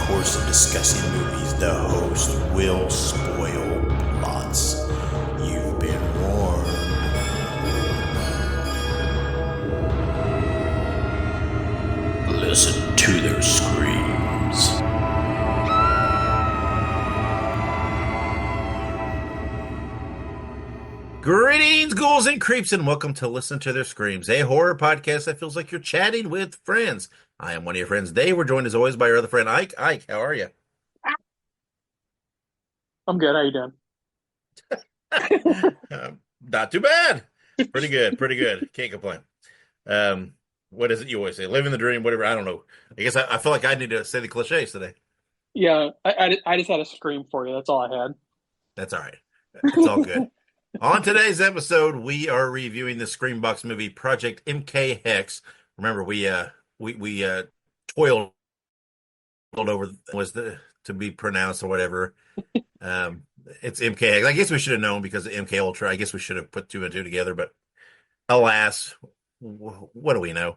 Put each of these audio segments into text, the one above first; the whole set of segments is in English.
course of discussing movies, the host will spoil plots. You've been warned. Listen to their screams. Greetings, ghouls and creeps, and welcome to Listen to Their Screams, a horror podcast that feels like you're chatting with friends. I am one of your friends, Dave. We're joined as always by our other friend, Ike. Ike, how are you? I'm good. How you doing? Not too bad. Pretty good, pretty good. Can't complain. What is it you always say? Living the dream, whatever. I don't know. I guess I feel like I need to say the cliches today. Yeah, I just had a scream for you. That's all I That's all right. It's all good. had. On today's episode, we are reviewing the Screambox movie Project MKHEXE. Remember, we toiled over was the to be pronounced or whatever. It's MKHEXE. I guess we should have known because of MK Ultra. I guess we should have put two and two together, but alas, what do we know?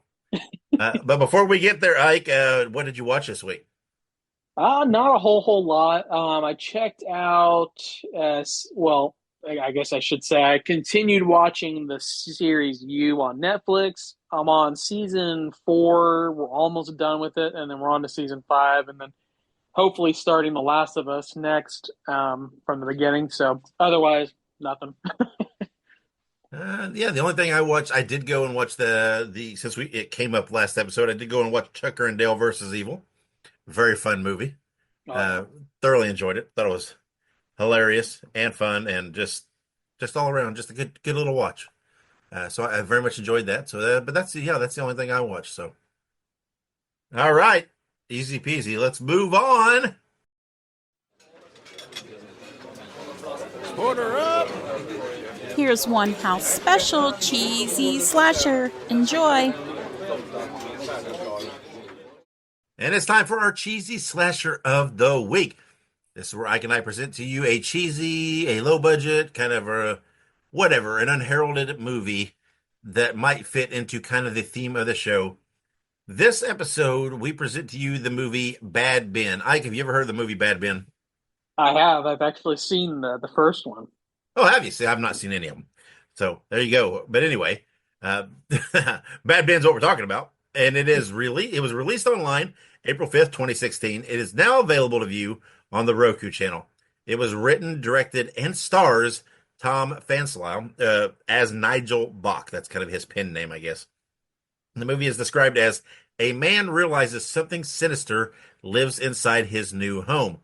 But before we get there, Ike, what did you watch this week? Not a whole lot. I checked out well, I guess I should say I continued watching the series You on Netflix. I'm on season 4. We're almost done with it, and then we're on to season 5, and then hopefully starting The Last of Us next from the beginning. So otherwise, nothing. Yeah, the only thing I watched, I did go and watch the since we it came up last episode, I did go and watch Tucker and Dale versus Evil. Very fun movie. Oh yeah. Uh, Thoroughly enjoyed it. Thought it was hilarious and fun and just all around just a good little watch. So I very much enjoyed that. So, but that's the only thing I watched. So, all right, easy peasy. Let's move on. Order up. Here's one house special cheesy slasher. Enjoy. And it's time for our cheesy slasher of the week. This is where Ike and I present to you a cheesy, a low budget, kind of a whatever, an unheralded movie that might fit into kind of the theme of the show. This episode, we present to you the movie Bad Ben. Ike, have you ever heard of the movie Bad Ben? I have. I've actually seen the first one. Oh, have you? See, I've not seen any of them. So there you go. But anyway, uh, Bad Ben's what we're talking about. And it was released online April 5th, 2016. It is now available to view on the Roku channel. It was written, directed, and stars Tom Fanslau as Nigel Bach. That's kind of his pen name, I guess. The movie is described as a man realizes something sinister lives inside his new home.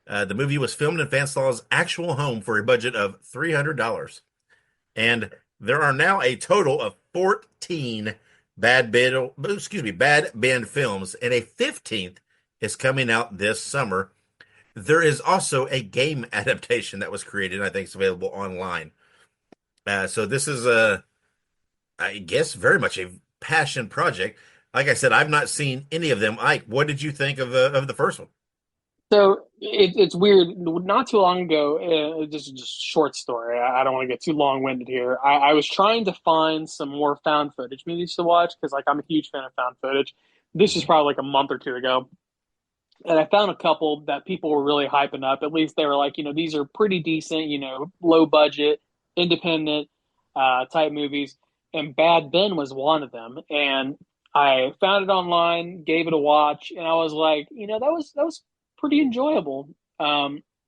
The movie was filmed in Fanslaw's actual home for a budget of $300. And there are now a total of 14 Bad Ben films, and a 15th is coming out this summer. There is also a game adaptation that was created, and I think it's available online. So this is I guess, very much a passion project. Like I said, I've not seen any of them. Ike, what did you think of the first one? So it's weird. Not too long ago, just a short story. I don't want to get too long-winded here. I was trying to find some more found footage movies to watch because, like, I'm a huge fan of found footage. This is probably like a month or two ago, and I found a couple that people were really hyping up. At least they were like, these are pretty decent, low budget, independent type movies. And Bad Ben was one of them. And I found it online, gave it a watch, and I was like, that was pretty enjoyable.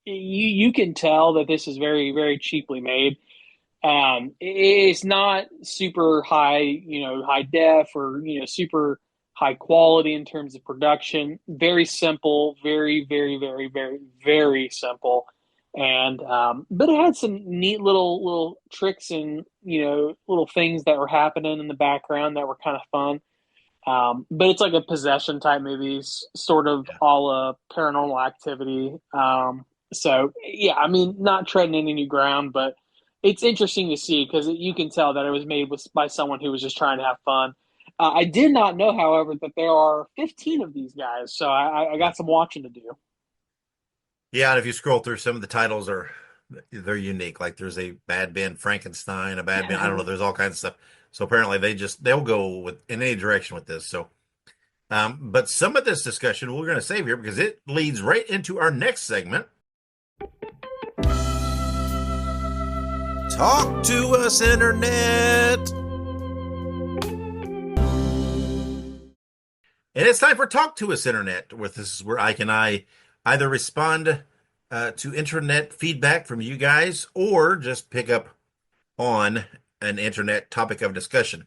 You can tell that this is very very cheaply made. It's not super high, high def or super high quality in terms of production. Very simple, very very very very very simple. And but it had some neat little tricks and little things that were happening in the background that were kind of fun. But it's like a possession type movie, sort of Yeah. a la Paranormal Activity. So yeah, I mean, not treading any new ground, but it's interesting to see because you can tell that it was made by someone who was just trying to have fun. I did not know, however, that there are 15 of these guys, so I Yeah. got some watching to do. Yeah, and if you scroll through, some of the titles they're unique. Like there's a Bad Ben Frankenstein, a Bad Ben, I don't know, there's all kinds of stuff. So apparently they'll go with in any direction with this. So But some of this discussion we're going to save here because it leads right into our next segment. Talk to us, Internet. And it's time for Talk to Us, Internet. This is where Ike and I either respond to internet feedback from you guys or just pick up on an internet topic of discussion.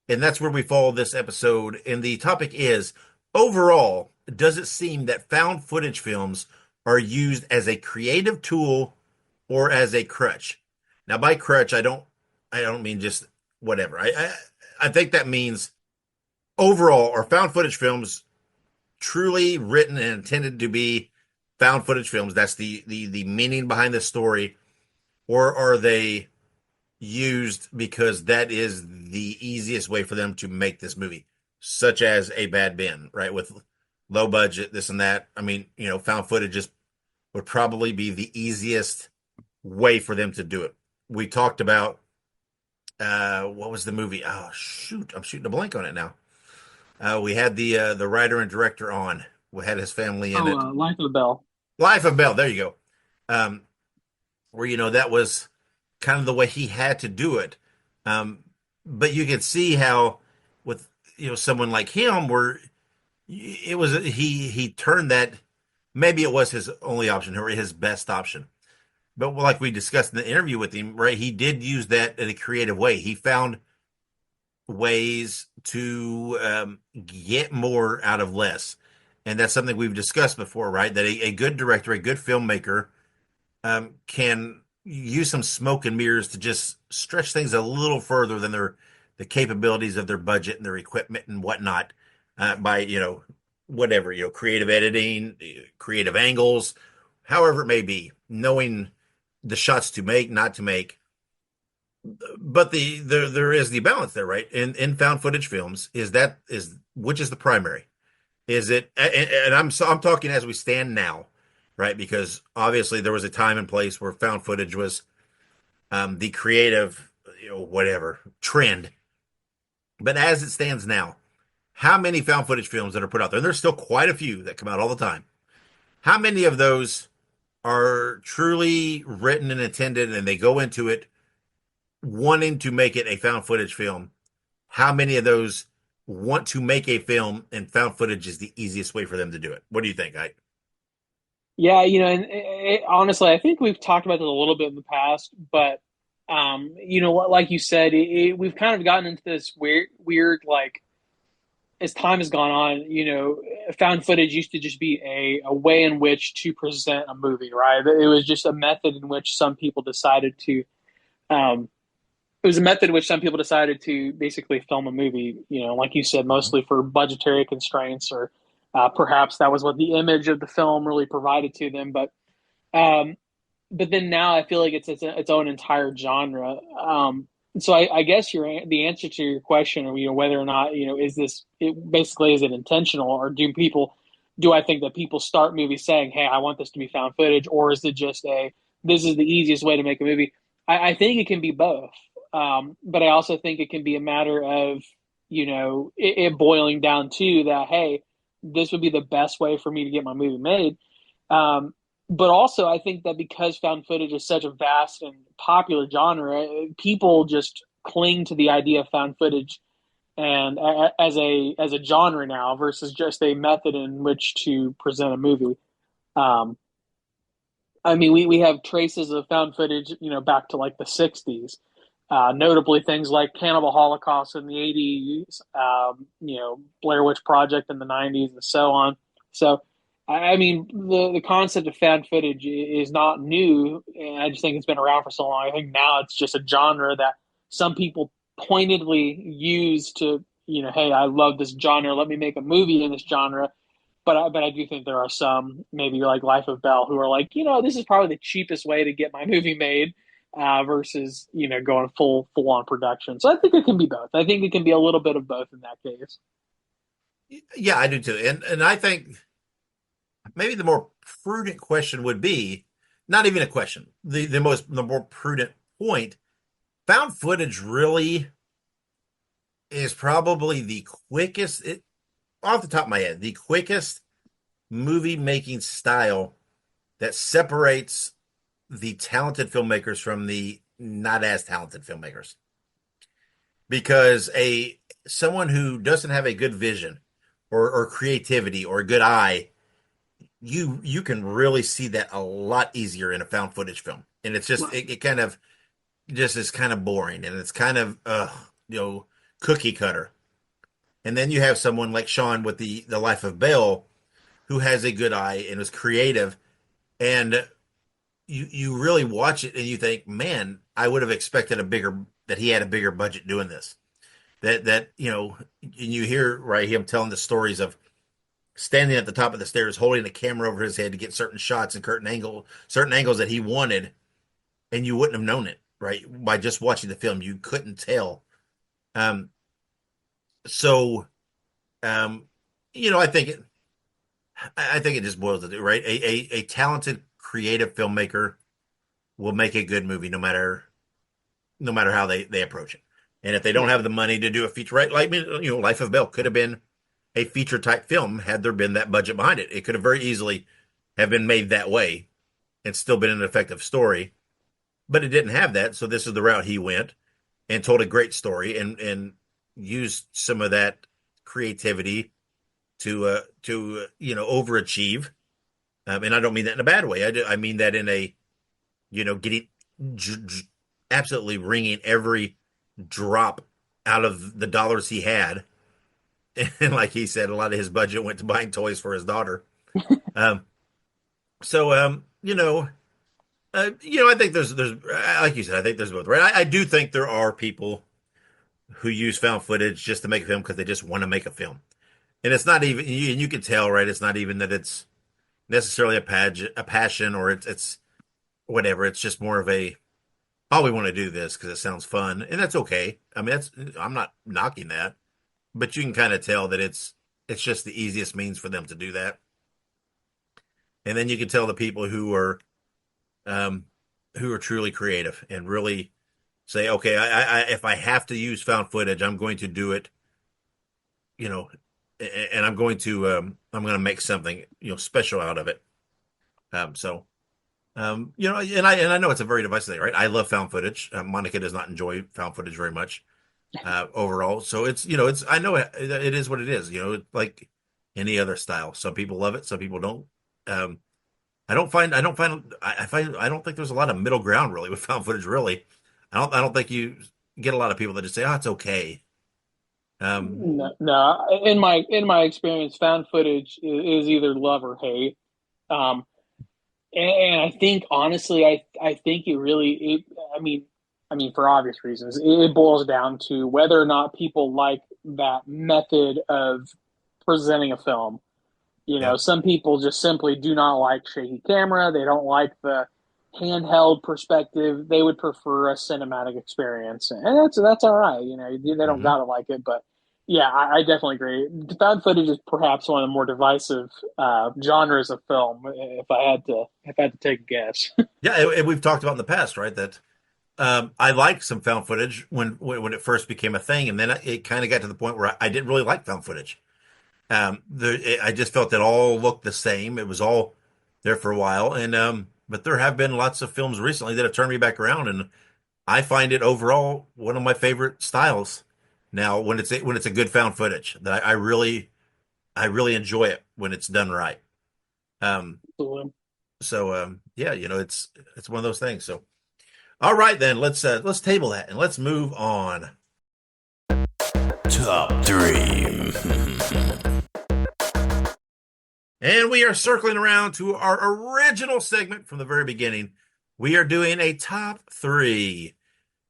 And that's where we follow this episode. And the topic is, overall, does it seem that found footage films are used as a creative tool or as a crutch? Now, by crutch, I don't mean just whatever. I think that means overall, are found footage films truly written and intended to be found footage films? That's the meaning behind the story, or are they used because that is the easiest way for them to make this movie, such as a Bad Ben, right? With low budget, this and that. I mean, found footage just would probably be the easiest way for them to do it. We talked about what was the movie? Oh shoot, I'm shooting a blank on it now. We had the writer and director on. We had his family in it. Life of Bell. Life of Bell. There you go. Where that was kind of the way he had to do it. But you could see how with someone like him, where it was he turned that. Maybe it was his only option or his best option. But like we discussed in the interview with him, right? He did use that in a creative way. He found ways to get more out of less. And that's something we've discussed before, right? That a good director, a good filmmaker can use some smoke and mirrors to just stretch things a little further than the capabilities of their budget and their equipment and whatnot by, whatever, creative editing, creative angles, however it may be, knowing the shots to make, not to make. But there is the balance there, right? In found footage films, which is the primary? Is it? And I'm talking as we stand now, right? Because obviously there was a time and place where found footage was the creative, whatever trend. But as it stands now, how many found footage films that are put out there? And there's still quite a few that come out all the time. How many of those are truly written and intended, and they go into it wanting to make it a found footage film? How many of those want to make a film and found footage is the easiest way for them to do it? What do you think, Ike? Yeah, honestly, I think we've talked about this a little bit in the past, but like you said, we've kind of gotten into this weird like as time has gone on, found footage used to just be a way in which to present a movie, right? It was just a method in which some people decided to um, it was a method in which some people decided to basically film a movie, like you said, mostly for budgetary constraints, or perhaps that was what the image of the film really provided to them. Um, but then now I feel like it's its own entire genre. So I guess the answer to your question, or whether or not is it intentional, or do I think that people start movies saying, "Hey, I want this to be found footage," or is it just this is the easiest way to make a movie? I think it can be both. But I also think it can be a matter of, it boiling down to that, hey, this would be the best way for me to get my movie made. But also, I think that because found footage is such a vast and popular genre, people just cling to the idea of found footage and as a genre now versus just a method in which to present a movie. Um, I mean, we have traces of found footage, back to like the '60s. Notably, things like Cannibal Holocaust in the '80s, Blair Witch Project in the '90s, and so on. So, I mean, the concept of found footage is not new, and I just think it's been around for so long. I think now it's just a genre that some people pointedly use to, hey, I love this genre. Let me make a movie in this genre. But I do think there are some, maybe like Life of Bell, who are like, this is probably the cheapest way to get my movie made versus going full on production. So I think it can be both. I think it can be a little bit of both in that case. Yeah, I do too. And I think maybe the more prudent question would be not even a question. The more prudent point, found footage really is probably the quickest. off the top of my head, the quickest movie making style that separates the talented filmmakers from the not as talented filmmakers. Because a someone who doesn't have a good vision or creativity or a good eye, you can really see that a lot easier in a found footage film. And it's just Right. it kind of just is kind of boring and it's kind of you know, cookie cutter. And then you have someone like Sean with the Life of Bell who has a good eye and is creative, and you really watch it and you think, man, I would have expected a bigger that he had a bigger budget doing this. That you know, and you hear right him telling the stories of standing at the top of the stairs, holding a camera over his head to get certain shots and certain angles that he wanted, and you wouldn't have known it right by just watching the film. You couldn't tell. Um, so um, you know, I think it just boils to right. A talented creative filmmaker will make a good movie no matter how they approach it. And if they don't Yeah. have the money to do a feature, right? Like, you know, Life of Bell could have been a feature type film had there been that budget behind it. It could have very easily have been made that way and still been an effective story, but it didn't have that. So this is the route he went and told a great story and used some of that creativity to you know, overachieve. And I don't mean that in a bad way. I mean that in a, you know, getting absolutely wringing every drop out of the dollars he had. And like he said, a lot of his budget went to buying toys for his daughter. Um, you know, I think there's like you said, I think there's both, right? I do think there are people who use found footage just to make a film because they just want to make a film, and it's not even you can tell, right? It's not even that it's necessarily a passion, or it's whatever. It's just more of a oh, we want to do this because it sounds fun, and that's okay. I mean, that's I'm not knocking that, but you can kind of tell that it's just the easiest means for them to do that. And then you can tell the people um, who are truly creative and really say, okay, if I have to use found footage, I'm going to do it, you know, and I'm going to make something, you know, special out of it. So you know, and I know it's a very divisive thing, right? I love found footage. Monica does not enjoy found footage very much overall. So it's you know, it's I know it is what it is. You know, like any other style. Some people love it, some people don't. Um, I don't think there's a lot of middle ground really with found footage. Really, I don't think you get a lot of people that just say, "Oh, it's okay." Um, No, no, in my experience, found footage is either love or hate. Um, and I think honestly, I think it really I mean for obvious reasons, it boils down to whether or not people like that method of presenting a film. You yeah. know, some people just simply do not like shaky camera. They don't like the handheld perspective. They would prefer a cinematic experience, and that's all right. You know, they don't Hmm. gotta like it, but yeah, I definitely agree. Found footage is perhaps one of the more divisive genres of film. If I had to take a guess. Yeah, and we've talked about in the past, right? That I liked some found footage when it first became a thing, and then it kind of got to the point where I didn't really like found footage. I just felt it all looked the same. It was all there for a while, and but there have been lots of films recently that have turned me back around, and I find it overall one of my favorite styles. Now, when it's a good found footage, that I really enjoy it when it's done right. Um, yeah, you know, it's one of those things. So, all right, then let's table that and let's move on. Top three. And we are circling around to our original segment from the very beginning. We are doing a top three.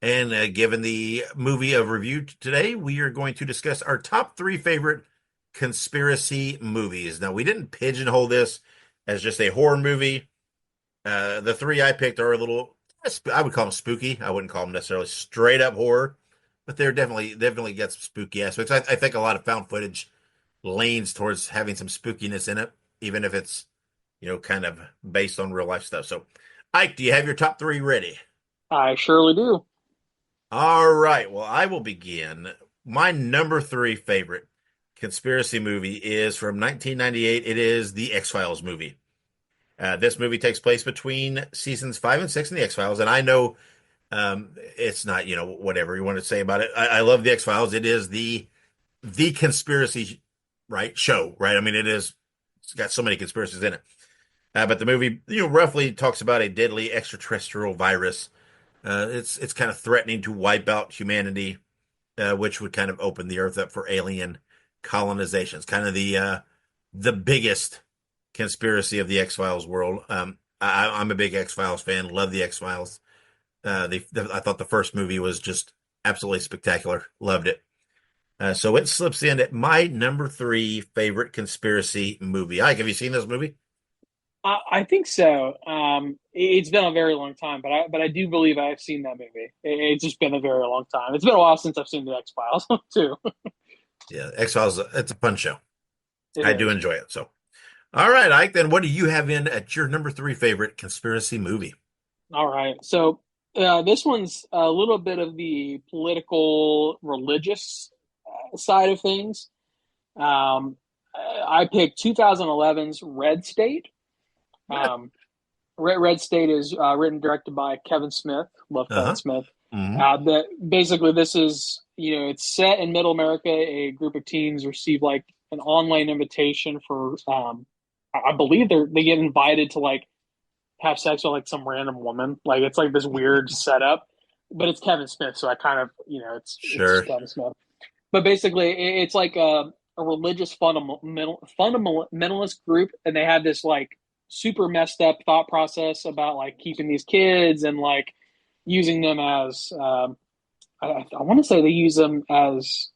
And given the movie of review today, we are going to discuss our top three favorite conspiracy movies. Now, we didn't pigeonhole this as just a horror movie. The three I picked are a little, I would call them spooky. I wouldn't call them necessarily straight up horror, but they're definitely got some spooky aspects. I think a lot of found footage leans towards having some spookiness in it, even if it's, you know, kind of based on real life stuff. So, Ike, do you have your top three ready? I surely do. All right. Well, I will begin. My number three favorite conspiracy movie is from 1998. It is the X-Files movie. This movie takes place between seasons 5 and 6 in the X-Files, and I know it's not, whatever you want to say about it. I love the X-Files. It is the conspiracy, right, show, right? I mean, it's got so many conspiracies in it. But the movie, roughly talks about a deadly extraterrestrial virus. It's kind of threatening to wipe out humanity, which would kind of open the Earth up for alien colonization. It's kind of the biggest conspiracy of the X-Files world. I'm a big X-Files fan. Love the X-Files. I thought the first movie was just absolutely spectacular. Loved it. So it slips in at my number 3 favorite conspiracy movie. Ike, have you seen this movie? I think so. It's been a very long time, but I do believe I have seen that movie. It's just been a very long time. It's been a while since I've seen the X Files too. Yeah, X-Files, it's a fun show. It I do is. enjoy it. So, all right, Ike, then what do you have in at your number 3 favorite conspiracy movie? All right. So this one's a little bit of the political, religious side of things. Um, I picked 2011's Red State. Um, Red State is written and directed by Kevin Smith. Love Kevin Uh-huh. Smith. Hmm. Basically this is it's set in Middle America. A group of teens receive like an online invitation for I believe they get invited to like have sex with like some random woman. Like it's like this weird setup, but it's Kevin Smith, so I kind of it's Sure. just Kevin Smith. But basically, it's like a religious fundamentalist group, and they have this like super messed up thought process about like keeping these kids and like using them as I want to say they use them as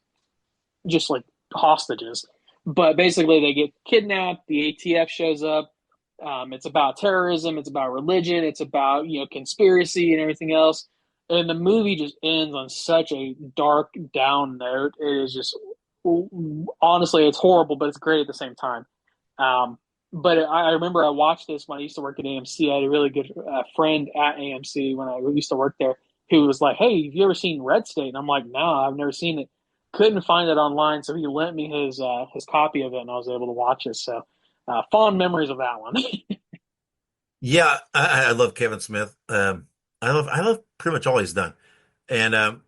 just like hostages, but basically they get kidnapped. The ATF shows up. It's about terrorism. It's about religion. It's about conspiracy and everything else. And the movie just ends on such a dark, down note. It is just honestly, it's horrible, but it's great at the same time. But I remember I watched this when I used to work at AMC. I had a really good friend at AMC when I used to work there who was like, "Hey, have you ever seen Red State?" And I'm like, "No, I've never seen it." Couldn't find it online, so he lent me his copy of it, and I was able to watch it. So fond memories of that one. Yeah, I love Kevin Smith. I love pretty much all he's done. And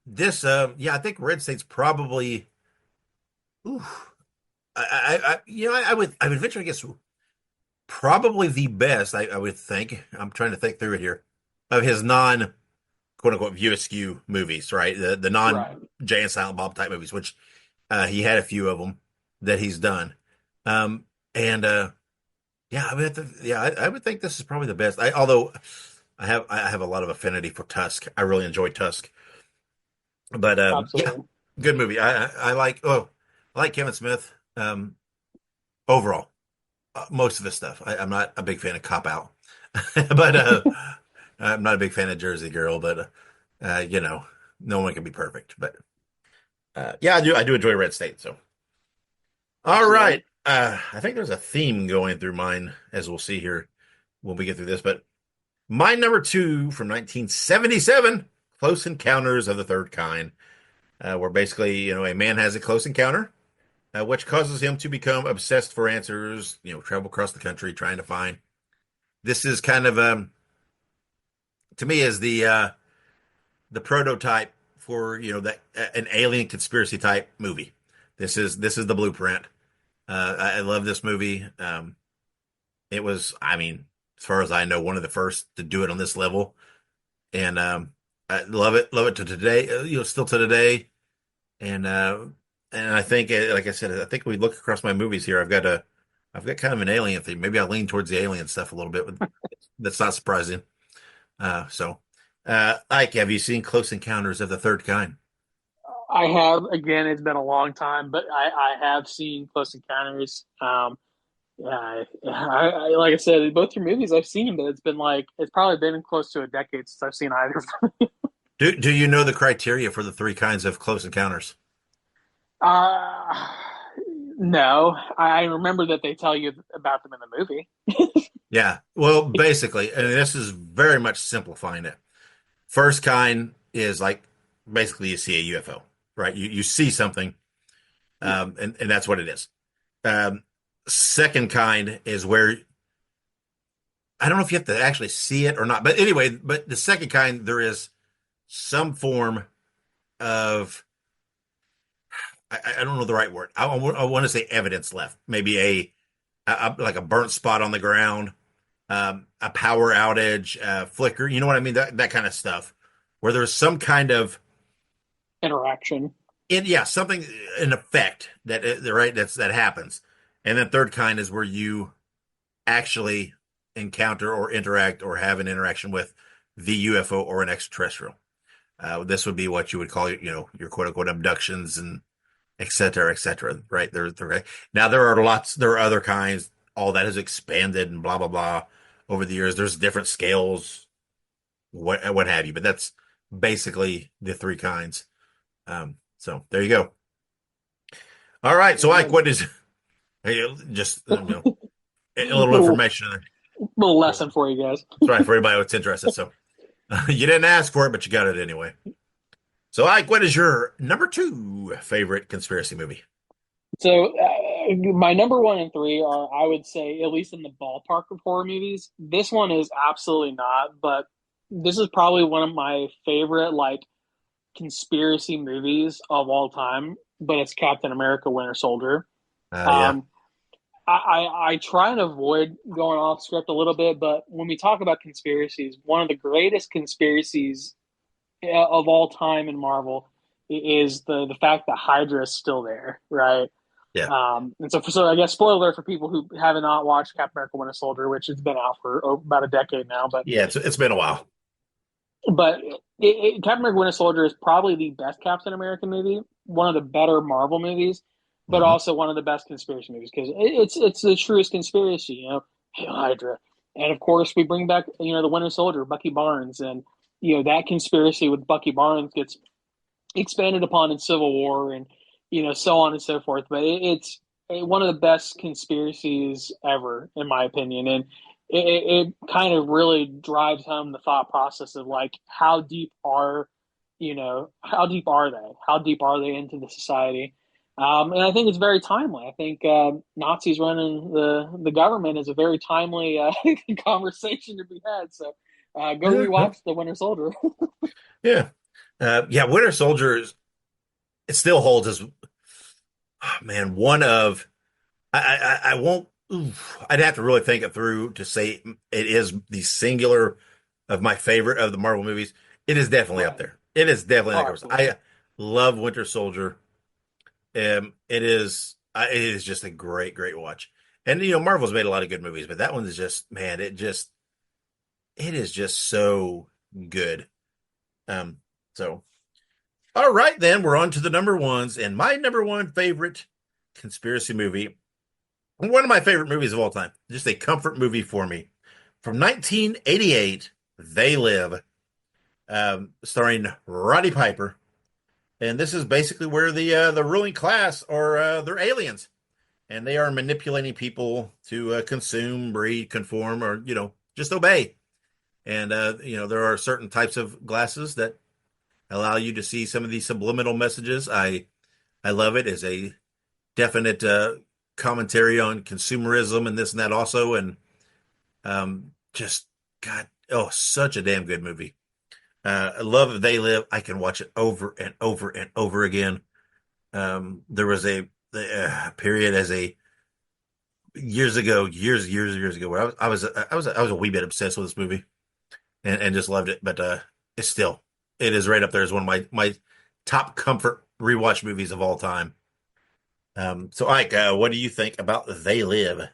this, yeah, I think Red State's probably, ooh, I would venture, I guess, probably the best. I would think. I'm trying to think through it here of his non quote unquote View Askew movies, right? The non Right. Jay and Silent Bob type movies, which he had a few of them that he's done. And Yeah, I would think this is probably the best. Although I have a lot of affinity for Tusk. I really enjoy Tusk. But yeah, Absolutely. good movie. I like Kevin Smith. Overall, most of his stuff. I'm not a big fan of Cop Out, but I'm not a big fan of Jersey Girl. But no one can be perfect. But yeah, I do enjoy Red State. So all Absolutely. right. I think there's a theme going through mine, as we'll see here when we get through this. But my number 2 from 1977, Close Encounters of the Third Kind, where basically, a man has a close encounter, which causes him to become obsessed for answers, travel across the country trying to find. This is kind of, to me, is the prototype for, that an alien conspiracy type movie. This is the blueprint. I love this movie. It was, I mean, as far as I know, one of the first to do it on this level, and I love it to today. Still to today, and I think, like I said, I think we look across my movies here. I've got kind of an alien thing. Maybe I lean towards the alien stuff a little bit. That's not surprising. Ike, have you seen Close Encounters of the Third Kind? I have. Again, it's been a long time, but I have seen Close Encounters. Yeah, like I said, both your movies I've seen, but it's probably been close to a decade since I've seen either. Do you know the criteria for the 3 kinds of close encounters? Uh, no, I remember that they tell you about them in the movie. Yeah. Well, basically, and this is very much simplifying it. First kind is like basically you see a UFO, right? You see something, And that's what it is. Um, Second kind is where I don't know if you have to actually see it or not, but anyway, but the second kind there is some form of I don't know the right word. I want to say evidence left, maybe like a burnt spot on the ground, a power outage, flicker. You know what I mean? That kind of stuff, where there's some kind of Interaction. yeah, something an effect that happens. And then third kind is where you actually encounter or interact or have an interaction with the UFO or an extraterrestrial. This would be what you would call, your quote unquote abductions and et cetera, et cetera. Right there. Now there are other kinds. All that has expanded and blah blah blah over the years. There's different scales, what have you. But that's basically the three kinds. So there you go. All right. So Ike, what is just a little little, information there. little lesson for you guys. That's right for everybody that's interested. So you didn't ask for it, but you got it anyway. So Ike, what is your number two favorite conspiracy movie? So my number one and three are, I would say, at least in the ballpark of horror movies. This one is absolutely not, but this is probably one of my favorite like conspiracy movies of all time. But it's Captain America: Winter Soldier. Yeah. Um, I try and avoid going off script a little bit, but when we talk about conspiracies, one of the greatest conspiracies of all time in Marvel is the fact that Hydra is still there, right? Yeah. And so I guess spoiler alert for people who have not watched Captain America: Winter Soldier, which has been out for about a decade now. But Yeah, it's been a while. Captain America: Winter Soldier is probably the best Captain America movie, one of the better Marvel movies, but Hmm. also one of the best conspiracy movies because it's the truest conspiracy. Hail Hydra, and of course we bring back the Winter Soldier, Bucky Barnes, and that conspiracy with Bucky Barnes gets expanded upon in Civil War, and so on and so forth. But it's one of the best conspiracies ever, in my opinion, and it kind of really drives home the thought process of like how deep are they? How deep are they into the society? And I think it's very timely. I think Nazis running the government is a very timely conversation to be had. So go Yeah. rewatch The Winter Soldier. Yeah. Yeah. Winter Soldier it still holds as man, one of I won't I'd have to really think it through to say it is the singular of my favorite of the Marvel movies. It is definitely up Right. there. It is definitely Oh, that close. absolutely. I love Winter Soldier. It is just a great watch. And Marvel's made a lot of good movies, but that one is just man, it is just so good. Um, so all right, then we're on to the number ones, and my number one favorite conspiracy movie, one of my favorite movies of all time, just a comfort movie for me, from 1988, They Live, starring Roddy Piper, and this is basically where the ruling class are they're aliens, and they are manipulating people to consume, breed, conform, or just obey. And there are certain types of glasses that allow you to see some of these subliminal messages. I love it as a definite commentary on consumerism and this and that also, and just God, oh, such a damn good movie. I love They Live. I can watch it over and over and over again. There was a period as a years ago, where I was a wee bit obsessed with this movie and just loved it. But it's still it is right up there as one of my top comfort rewatch movies of all time. So Ike, what do you think about They Live?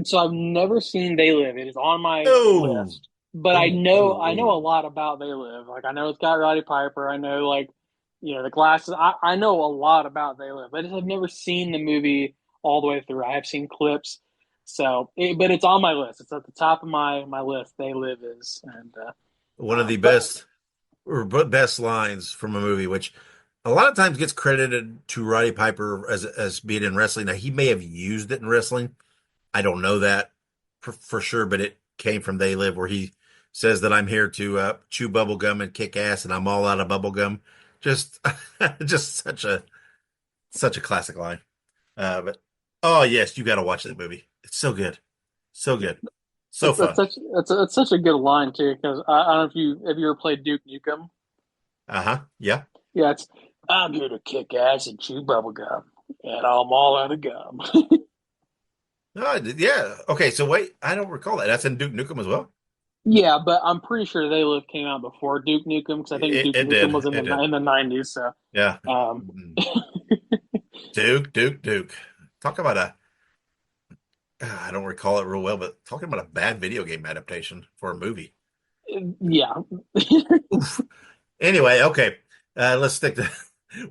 So I've never seen They Live. It is on my Oh, list, but I oh, know oh, I know a oh. lot about They Live. Like I know it's got Roddy Piper. I know like the glasses. I know a lot about They Live. I just have never seen the movie all the way through. I have seen clips. But it's on my list. It's at the top of my list. They Live is, and One of the but best or best lines from a movie, which a lot of times gets credited to Roddy Piper as being in wrestling. Now he may have used it in wrestling. I don't know that for sure, but it came from They Live, where he says that I'm here to chew bubble gum and kick ass, and I'm all out of bubble gum. Just, just such a Such a classic line. But oh yes, you got to watch that movie. It's so good, so good, so fun. It's such a good line too because I don't know if you have you ever played Duke Nukem. Uh-huh. Yeah. Yeah, it's I'm here to kick ass and chew bubble gum, and I'm all out of gum. Yeah. Okay. So wait, I don't recall that. That's in Duke Nukem as well. Yeah, but I'm pretty sure they live came out before Duke Nukem because I think It, Duke it Nukem did. was It did. in the '90s. So, Yeah. um, Duke. Talk about a. I don't recall it real well, but talking about a bad video game adaptation for a movie. yeah, Oof. Anyway, okay. Let's stick to.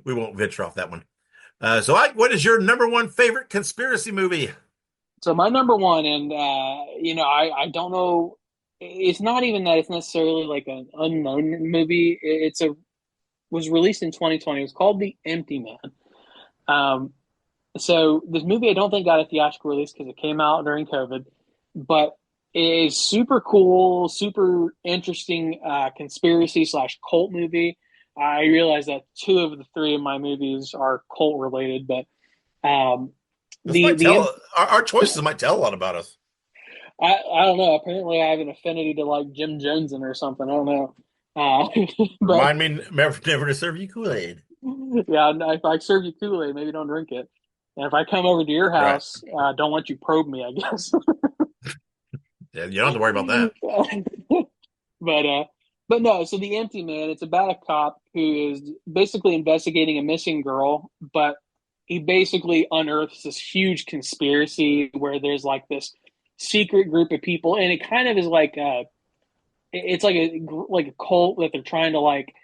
We won't venture off that one. So, Ike, what is your number one favorite conspiracy movie? so my number one, and I don't know. It's not even that it's necessarily like an unknown movie. It's a was released in 2020. It was called The Empty Man. Um, so this movie I don't think got a theatrical release because it came out during COVID, but it is super cool, super interesting conspiracy slash cult movie. I realize that two of the three of my movies are cult related, but um, This might the tell our choices might tell a lot about us. I don't know. Apparently, I have an affinity to like Jim Jones or something. I don't know. But Remind me never to serve you Kool-Aid. yeah, if I serve you Kool Aid, maybe don't drink it. And if I come over to your Right. house, don't let you probe me, I guess. Yeah, you don't have to worry about that. but uh, but no. So the Empty Man, it's about a cop who is basically investigating a missing girl, but he basically unearths this huge conspiracy where there's like this secret group of people, and it kind of is like it's like a cult that they're trying to like.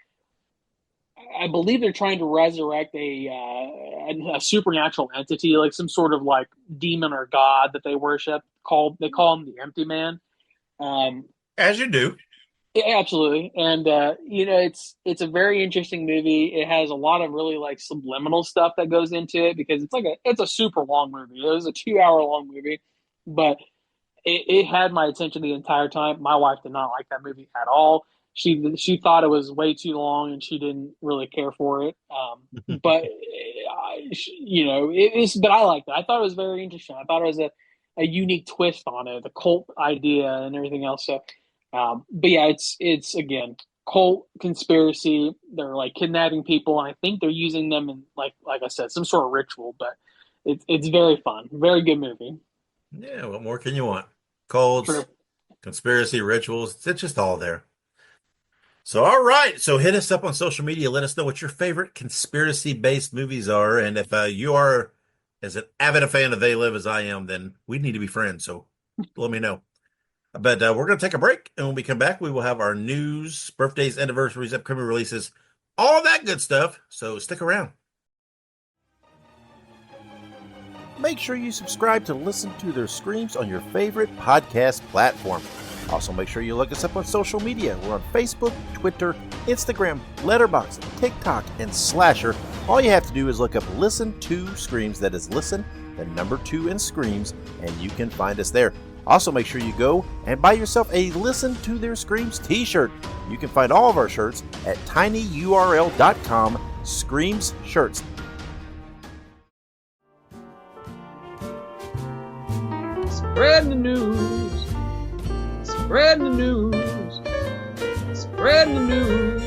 I believe they're trying to resurrect a supernatural entity, like some sort of like demon or god that they worship. Called they call him the Empty Man. Um, As you do. yeah, absolutely, and it's a very interesting movie. It has a lot of really like subliminal stuff that goes into it because it's a super long movie. It was a 2 hour long movie, but it had my attention the entire time. My wife did not like that movie at all. She thought it was way too long and she didn't really care for it. But it is. But I liked it. I thought it was very interesting. I thought it was a unique twist on it, the cult idea and everything else. So, but yeah, it's again cult conspiracy. They're like kidnapping people, and I think they're using them in like I said, some sort of ritual. But it's very fun, very good movie. Yeah, what more can you want? True. Cults, conspiracy, rituals, it's just all there. So, all right. So, hit us up on social media. Let us know what your favorite conspiracy-based movies are. And if you are as an avid a fan of They Live as I am, then we need to be friends. So, let me know. But we're going to take a break. And when we come back, we will have our news, birthdays, anniversaries, upcoming releases, all that good stuff. So, stick around. Make sure you subscribe to listen to their screams on your favorite podcast platform. Also, make sure you look us up on social media. We're on Facebook, Twitter, Instagram, Letterboxd, TikTok, and Slasher. All you have to do is look up Listen to Screams. That is Listen, the number 2 in Screams, and you can find us there. Also, make sure you go and buy yourself a Listen to Their Screams t-shirt. You can find all of our shirts at tinyurl.com/Screams Shirts. Spread the news. Spread the news. Spread the news.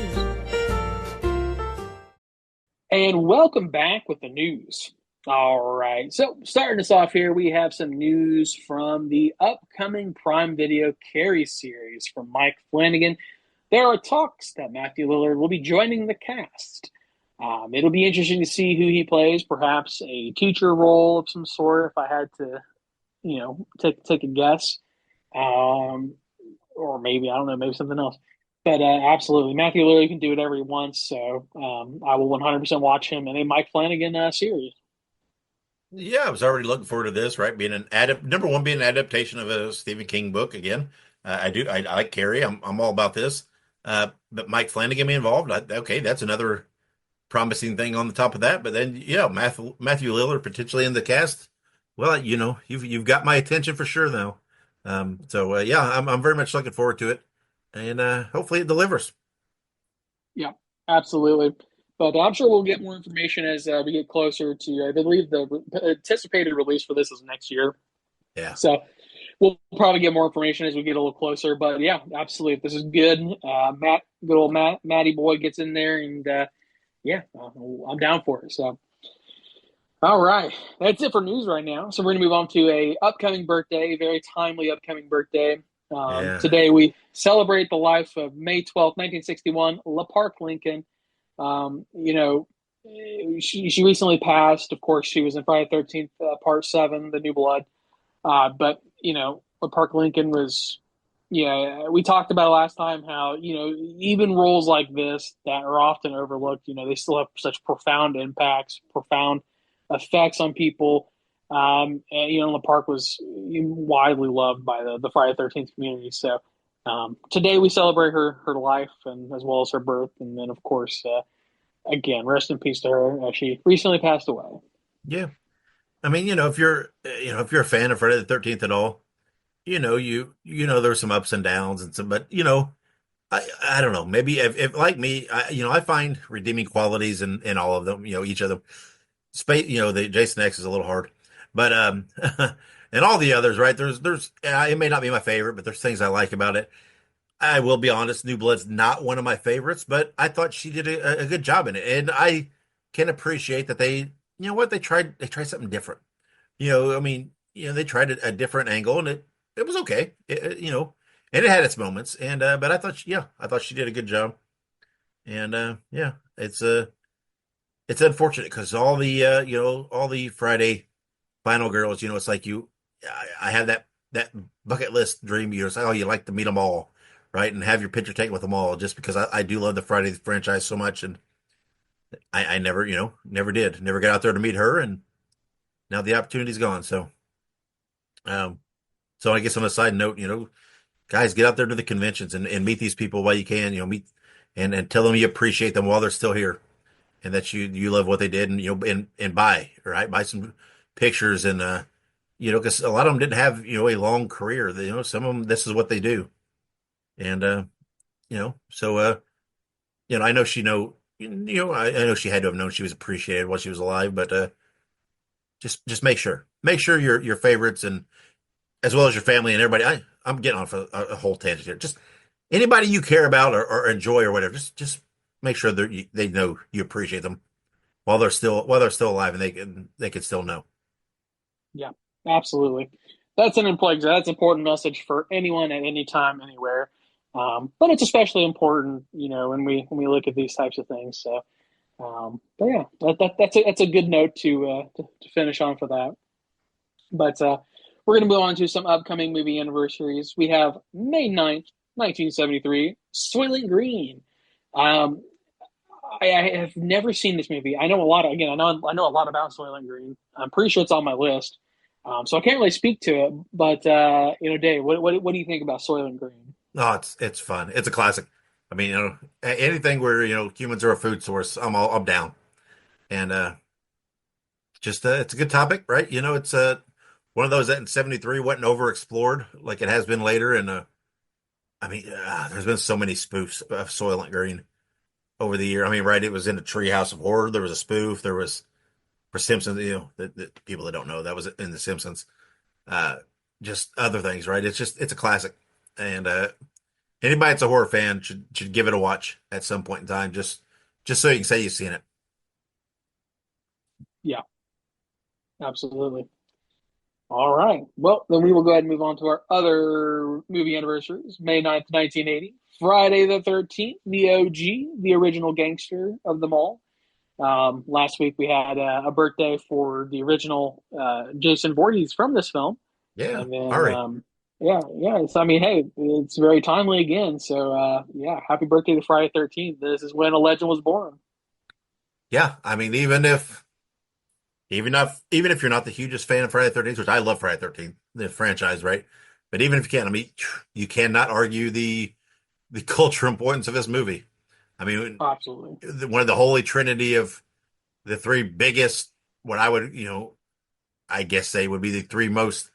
And welcome back with the news. All right. So, starting us off here, we have some news from the upcoming Prime Video Carrie series from Mike Flanagan. There are talks that Matthew Lillard will be joining the cast. It'll be interesting to see who he plays, perhaps a teacher role of some sort, if I had to, take a guess. Or maybe, I don't know, maybe something else. But absolutely, Matthew Lillard can do whatever he wants, so I will 100% watch him in a Mike Flanagan series. Yeah, I was already looking forward to this, right? Being number one, being an adaptation of a Stephen King book again. I like Carrie. I'm all about this. But Mike Flanagan be involved. Okay, that's another promising thing on the top of that. But then, yeah, Matthew Lillard potentially in the cast. Well, you've got my attention for sure, though. Yeah, I'm very much looking forward to it, and hopefully it delivers. Yeah, absolutely. But I'm sure we'll get more information as we get closer to. I believe the anticipated release for this is next year. Yeah. So we'll probably get more information as we get a little closer. But yeah, absolutely. This is good. Good old Matty boy gets in there, and yeah, I'm down for it. So, all right, that's it for news right now. So we're gonna move on to a upcoming birthday, a very timely upcoming birthday. Yeah. Today we celebrate the life of May 12th, 1961, La Park Lincoln. You know, she recently passed. Of course, she was in Friday the 13th, Part 7, The New Blood. But Park Lincoln was, yeah, we talked about last time how even roles like this that are often overlooked, they still have such profound impacts, profound effects on people. And the park was widely loved by the Friday the 13th community. So today we celebrate her life and as well as her birth, and then of course, again, rest in peace to her. She recently passed away. Yeah. I mean, if you're a fan of Friday the 13th at all, there's some ups and downs and some, but I don't know. Maybe if like me, I find redeeming qualities in all of them. Each of them. Space. The Jason X is a little hard, but and all the others, right? There's it may not be my favorite, but there's things I like about it. I will be honest, New Blood's not one of my favorites, but I thought she did a good job in it, and I can appreciate that they tried something different. I mean, they tried a different angle, and it was okay. And it had its moments, and but I thought she did a good job, and yeah, it's unfortunate because all the Friday final girls, it's like I have that bucket list dream. It's like, oh, you like to meet them all, right, and have your picture taken with them all, just because I do love the Friday franchise so much, and I never never got out there to meet her, and now the opportunity's gone. Um, so I guess on a side note, guys, get out there to the conventions and meet these people while you can. Meet and tell them you appreciate them while they're still here, and that you love what they did, and and buy some pictures, and because a lot of them didn't have a long career. Some of them, this is what they do, and so I know I know she had to have known she was appreciated while she was alive, but just make sure your favorites, and as well as your family and everybody. I'm getting on for a whole tangent here. Just anybody you care about or enjoy or whatever. Just make sure they know you appreciate them while they're still alive, and they can still know. Yeah, absolutely. That's an important message for anyone at any time, anywhere. But it's especially important, when we look at these types of things. So, but yeah, that's a good note to finish on for that. But we're going to move on to some upcoming movie anniversaries. We have May 9th, 1973, Soylent Green. Um, I have never seen this movie. I know a lot. I know a lot about Soylent Green. I'm pretty sure it's on my list. So I can't really speak to it. But Dave, what do you think about Soylent Green? Oh, it's fun. It's a classic. I mean, anything where humans are a food source, I'm down. And just it's a good topic, right? It's one of those that in '73 wasn't overexplored like it has been later. And I mean, there's been so many spoofs of Soylent Green over the year. I mean, right? It was in a Treehouse of Horror. There was a spoof. There was for Simpsons. The people that don't know that was in the Simpsons. Uh, just other things, right? It's a classic, and anybody that's a horror fan should give it a watch at some point in time, just so you can say you've seen it. Yeah, absolutely. All right. Well, then we will go ahead and move on to our other movie anniversaries. May 9th, 1980, Friday the 13th, the OG, the original gangster of them all. Last week we had a birthday for the original Jason Voorhees from this film. Yeah, And then, Ari. yeah. So, I mean, hey, it's very timely again. So, yeah, happy birthday to Friday 13th. This is when a legend was born. Yeah, I mean, even if you're not the hugest fan of Friday the 13th, which I love Friday the 13th, the franchise, right? But even if you can't, I mean, you cannot argue the cultural importance of this movie. I mean, Absolutely. one of the holy trinity of the three biggest, what I would, I guess say would be the three most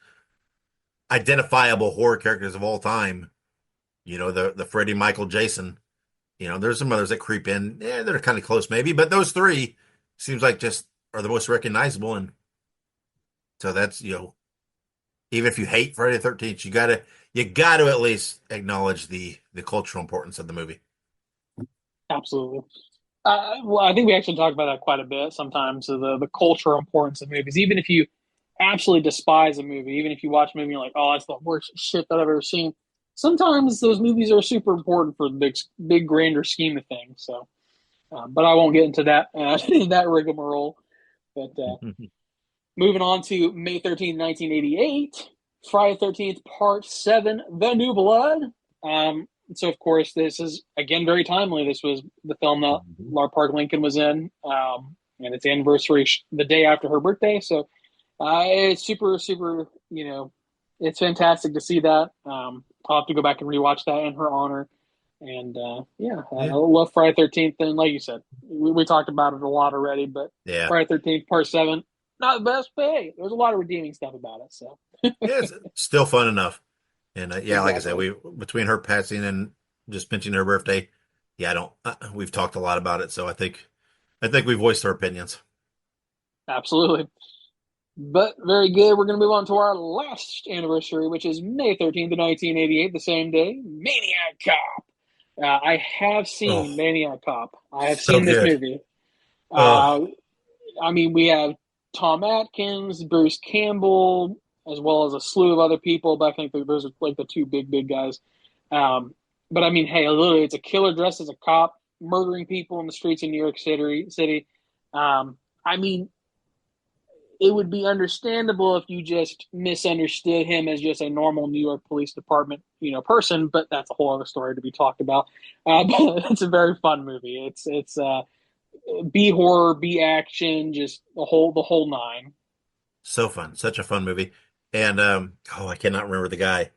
identifiable horror characters of all time. The Freddie, Michael, Jason. There's some others that creep in. Yeah, they're kind of close maybe, but those three seems like just are the most recognizable. And so that's, even if you hate Friday the 13th, you gotta at least acknowledge the cultural importance of the movie. Absolutely. Well, I think we actually talk about that quite a bit sometimes, the cultural importance of movies. Even if you absolutely despise a movie, even if you watch a movie and you're like, oh, that's the worst shit that I've ever seen, sometimes those movies are super important for the big grander scheme of things. So, but I won't get into that that rigmarole. But moving on to May 13th, 1988, Friday 13th, Part 7, The New Blood. So, of course, this is, again, very timely. This was the film that Laura Park Lincoln was in, and it's anniversary the day after her birthday. So, it's super, super, it's fantastic to see that. I'll have to go back and rewatch that in her honor. And yeah, I Yeah. love Friday 13th. And like you said, we talked about it a lot already, but Yeah. Friday 13th, Part 7, not the best, but hey, there's a lot of redeeming stuff about it. So, Yeah, it's still fun enough. And yeah, like I said, exactly. we between her passing and just mentioning her birthday, yeah, I don't. We've talked a lot about it, so I think we've voiced our opinions. Absolutely. But very good. We're going to move on to our last anniversary, which is May 13th, 1988, the same day, Maniac Cop. I have Oh, seen Maniac Cop. I have so seen this good. movie. Oh, Uh, I mean, we have Tom Atkins, Bruce Campbell, as well as a slew of other people, but I think that those are like the two big guys. Um, but I mean, hey, literally, it's a killer dressed as a cop, murdering people in the streets of New York City. I mean, it would be understandable if you just misunderstood him as just a normal New York Police Department, person. But that's a whole other story to be talked about. But it's a very fun movie. It's B horror, B action, just the whole nine. so fun, such a fun movie. And I cannot remember the guy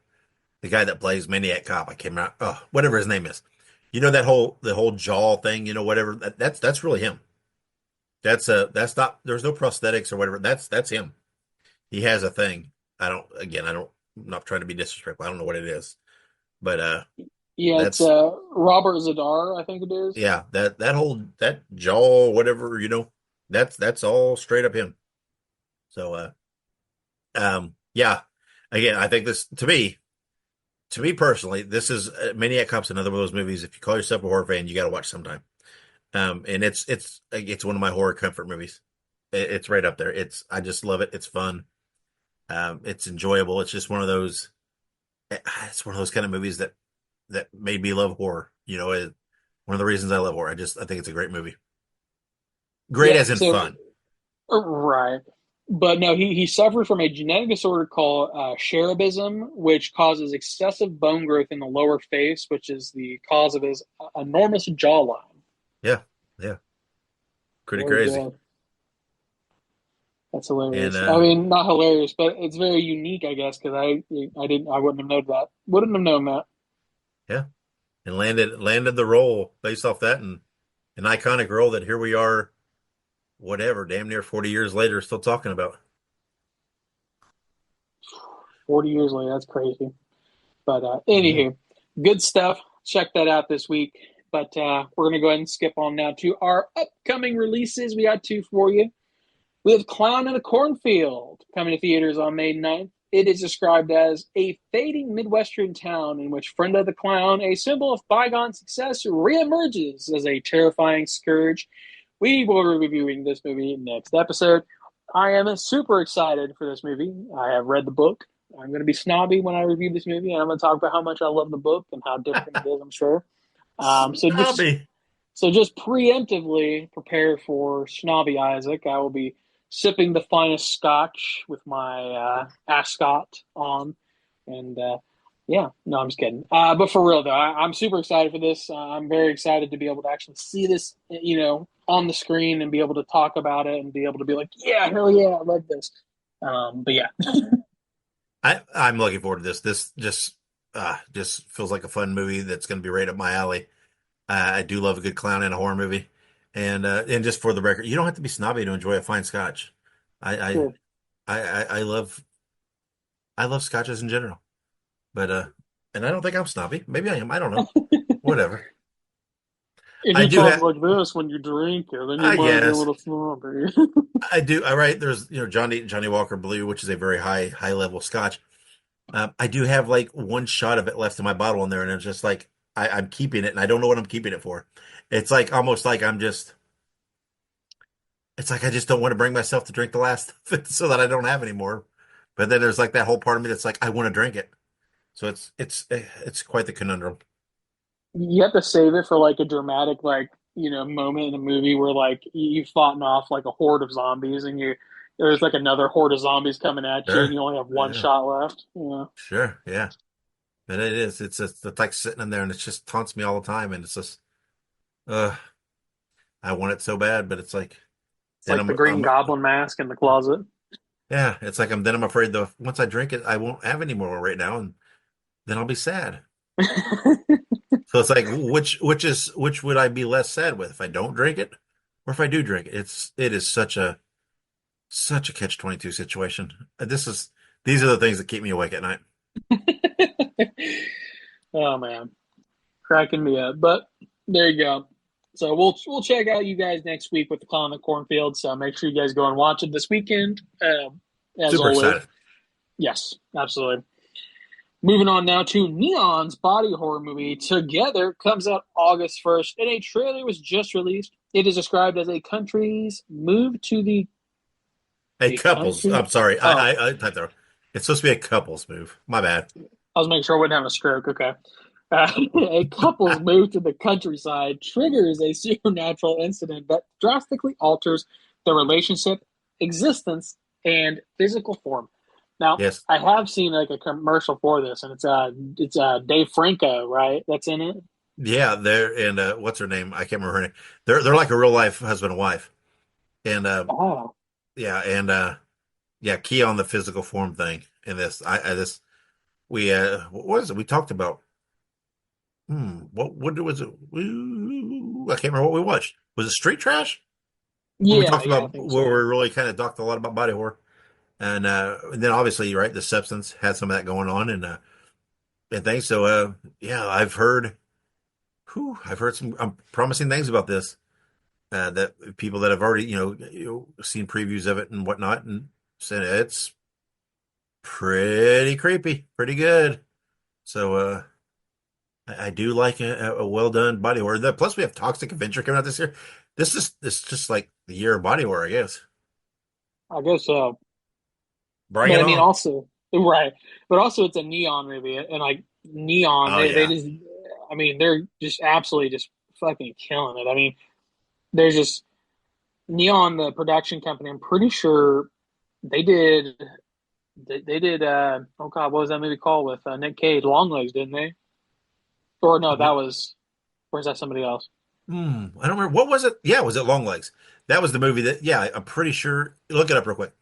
that plays Maniac Cop. I can't remember. Oh, whatever his name is. The whole jaw thing. Whatever. That's really him. That's not. There's no prosthetics or whatever. That's him. He has a thing. I don't. I'm not trying to be disrespectful. I don't know what it is, but Yeah, it's that's Robert Zadar, I think it is. yeah. That jaw, whatever. That's all straight up him. So yeah. Again, I think this to me personally, this is Maniac Cop's another one of those movies. If you call yourself a horror fan, you got to watch sometime. And it's one of my horror comfort movies. It's right up there. I just love it. It's fun. It's enjoyable. It's just one of those. It's one of those kind of movies that made me love horror. One of the reasons I love horror. I think it's a great movie. Great Yeah, as in so fun. right. But no, he suffered from a genetic disorder called cherubism, which causes excessive bone growth in the lower face, which is the cause of his enormous jawline. Yeah, yeah, pretty Very crazy. good. That's And hilarious. I mean, not hilarious, but it's very unique, I guess, because I wouldn't have known that. Wouldn't have known that. yeah, and landed the role based off that, and an iconic role that here we are, whatever, damn near 40 years later, still talking about. 40 years later, that's crazy. But Yeah. anywho, good stuff. Check that out this week. But we're going to go ahead and skip on now to our upcoming releases. We got two for you. We have Clown in a Cornfield coming to theaters on May 9th. It is described as a fading Midwestern town in which Frenda the Clown, a symbol of bygone success, reemerges as a terrifying scourge. We will be reviewing this movie next episode. I am super excited for this movie. I have read the book. I'm going to be snobby when I review this movie, and I'm going to talk about how much I love the book and how different it is, I'm sure. So just Snobby. so just preemptively prepare for snobby Isaac. I will be sipping the finest scotch with my ascot on, and yeah, no, I'm just kidding. But for real though, I'm super excited for this. I'm very excited to be able to actually see this, on the screen and be able to talk about it and be able to be like, yeah, hell yeah, I love this. But yeah, I'm looking forward to this. This just feels like a fun movie that's going to be right up my alley. I do love a good clown in a horror movie, and just for the record, you don't have to be snobby to enjoy a fine scotch. I I sure. I love scotches in general, but and I don't think I'm snobby. Maybe I am. I don't know. Whatever. If I you do talk have, like this when you drink it, then you I might be a guess little snobby. I do. All right. There's, Johnny Walker Blue, which is a very high level scotch. I do have like one shot of it left in my bottle in there, and it's just like I'm keeping it, and I don't know what I'm keeping it for. It's like almost like it's like I just don't want to bring myself to drink the last of it so that I don't have any more. But then there's like that whole part of me that's like I want to drink it. So it's quite the conundrum. You have to save it for like a dramatic moment in a movie where like you've fought off like a horde of zombies and there's like another horde of zombies coming at you and Sure. you only have one Yeah. shot left. Yeah. Sure. Yeah. And it is. It's like sitting in there and it just taunts me all the time. And it's just, uh, I want it so bad, but it's like, It's then like the Green Goblin mask in the closet. yeah, it's like then I'm afraid though, once I drink it, I won't have any more right now. And then I'll be sad. So it's like, which would I be less sad with if I don't drink it or if I do drink it? It is such a catch-22 situation. These are the things that keep me awake at night. Oh man, cracking me up. But there you go. So we'll check out you guys next week with the Clown in the Cornfield. So make sure you guys go and watch it this weekend. As Super always, excited. yes, absolutely. Moving on now to Neon's body horror movie Together comes out August 1st, and a trailer was just released. It is described as a country's move to A the couples. country. I'm sorry. Oh, I typed there. It's supposed to be a couples move. My bad. I was making sure I wasn't having a stroke. Okay. A couple's move to the countryside triggers a supernatural incident that drastically alters the relationship, existence, and physical form. Now, Yes. I have seen like a commercial for this, and it's Dave Franco, right? That's in it. Yeah, they're and what's her name? I can't remember her name. They're like a real life husband and wife. And Oh, yeah, and yeah, key on the physical form thing in this. I this we what was it? We talked about what was it? I can't remember what we watched. Was it Street Trash? Where we yeah, talked yeah, I about think where so. we really kind of talked a lot about body horror. And then obviously, right, the substance had some of that going on and things. So yeah, I've heard some promising things about this. That people that have already, seen previews of it and whatnot, and said it's pretty creepy, pretty good. So I do like a well done body horror. Plus, we have Toxic Avenger coming out this year. This is just like the year of body horror, I guess. I guess so. Bring But it I mean, on. also right, but also it's a neon movie, and like neon, Oh they yeah. just, I mean, they're just absolutely just fucking killing it. I mean, there's just Neon, the production company. I'm pretty sure they did. They did. Oh God, what was that movie called with Nick Cage? Longlegs, didn't they? Or no, that was. Or is that somebody else? I don't remember what was it. Yeah, was it Long Legs? That was the movie that. Yeah, I'm pretty sure. Look it up real quick.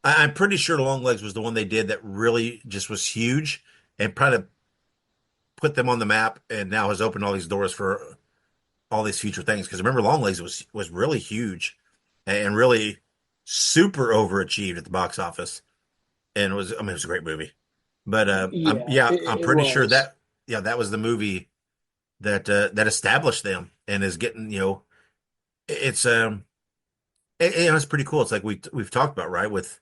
I'm pretty sure Long Legs was the one they did that really just was huge and kind of put them on the map, and now has opened all these doors for all these future things. Because remember, Long Legs was really huge and really super overachieved at the box office, and it was a great movie. But Yeah, I'm it pretty sure was. that that was the movie that established them and is getting it's it's pretty cool. It's like we've talked about, right, with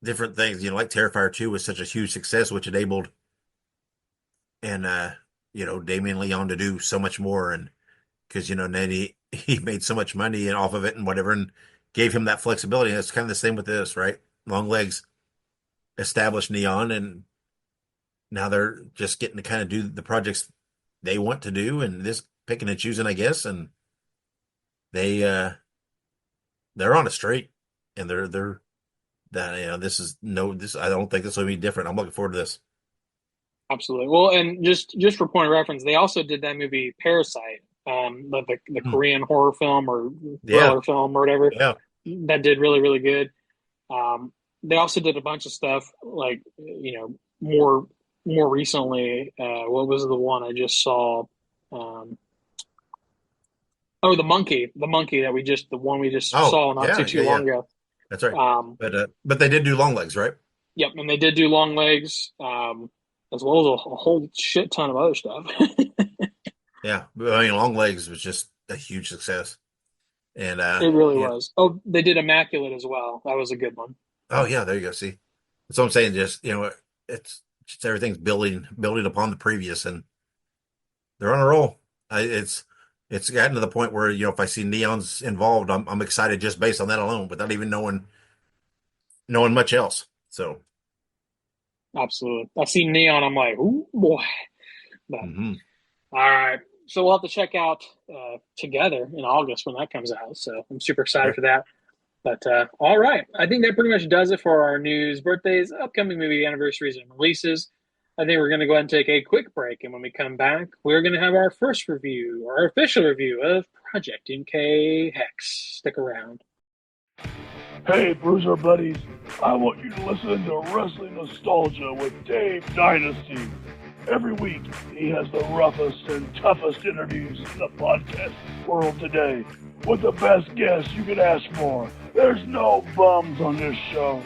different things, like Terrifier 2 was such a huge success, which enabled and Damien Leon to do so much more, and because then he made so much money and off of it and whatever, and gave him that flexibility. And it's kind of the same with this, right? Long Legs established Neon, and now they're just getting to kind of do the projects they want to do, and this picking and choosing, I guess, and they they're on a streak, and they're that this is no this I don't think this will be different. I'm looking forward to this. Absolutely. Well, and just for point of reference, they also did that movie Parasite, the Hmm. Korean horror film or Yeah, thriller film or whatever yeah. that did really really good. They also did a bunch of stuff like more recently. What was the one I just saw? Um, oh, the monkey that the one we just Oh, saw not yeah, too yeah, yeah. long ago. That's right. Um, But they did do Long Legs, right? yep, and they did do Long Legs, as well as a whole shit ton of other stuff. Yeah, I mean, Long Legs was just a huge success, and It really yeah, was. Oh, they did Immaculate as well. That was a good one. oh yeah, there you go. See, that's what I'm saying. Just it's just everything's building upon the previous, and they're on a roll. It's gotten to the point where if I see Neon's involved, I'm excited just based on that alone, without even knowing much else. So, Absolutely. I see Neon. I'm like, ooh boy. But mhm. all right. So we'll have to check out Together in August when that comes out. So I'm super excited Right. for that. But all right, I think that pretty much does it for our news, birthdays, upcoming movie anniversaries, and releases. I think we're going to go ahead and take a quick break, and when we come back, we're going to have our first review, our official review of Project MKHEXE. Stick around. Hey, Bruiser buddies, I want you to listen to Wrestling Nostalgia with Dave Dynasty. Every week, he has the roughest and toughest interviews in the podcast world today, with the best guests you could ask for. There's no bums on this show.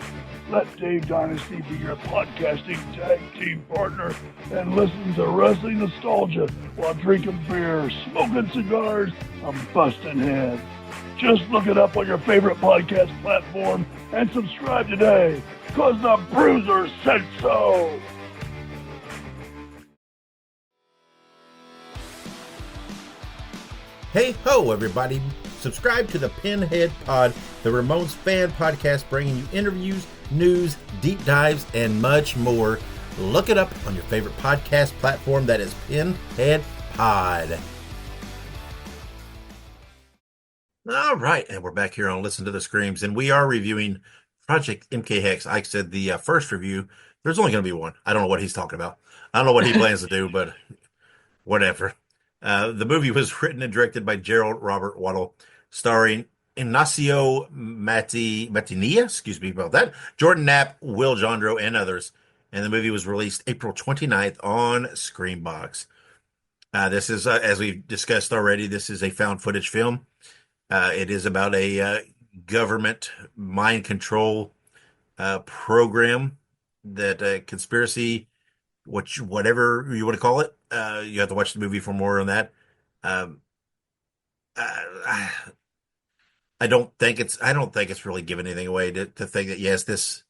Let Dave Dynasty be your podcasting tag team partner and listen to Wrestling Nostalgia while drinking beer, smoking cigars, and busting heads. Just look it up on your favorite podcast platform and subscribe today, cause the Bruiser said so. Hey ho, everybody! Subscribe to the Pinhead Pod, the Ramones fan podcast, bringing you interviews, news, deep dives, and much more. Look it up on your favorite podcast platform. That is Pinhead Pod. All right, and we're back here on Listen to the Screams, and we are reviewing Project MKHEXE. Ike said the first review, there's only going to be one. I don't know what he's talking about. I don't know what he plans to do, but whatever. The movie was written and directed by Gerald Robert Waddell, starring Ignacio Matinilla, excuse me about that, Jordan Knapp, Will Jondro, and others. And the movie was released April 29th on Screambox. This is, as we've discussed already, this is a found footage film. It is about a government mind control program that conspiracy, whatever you want to call it. You have to watch the movie for more on that. Um, I, I don't think it's really giving anything away to think that yes, this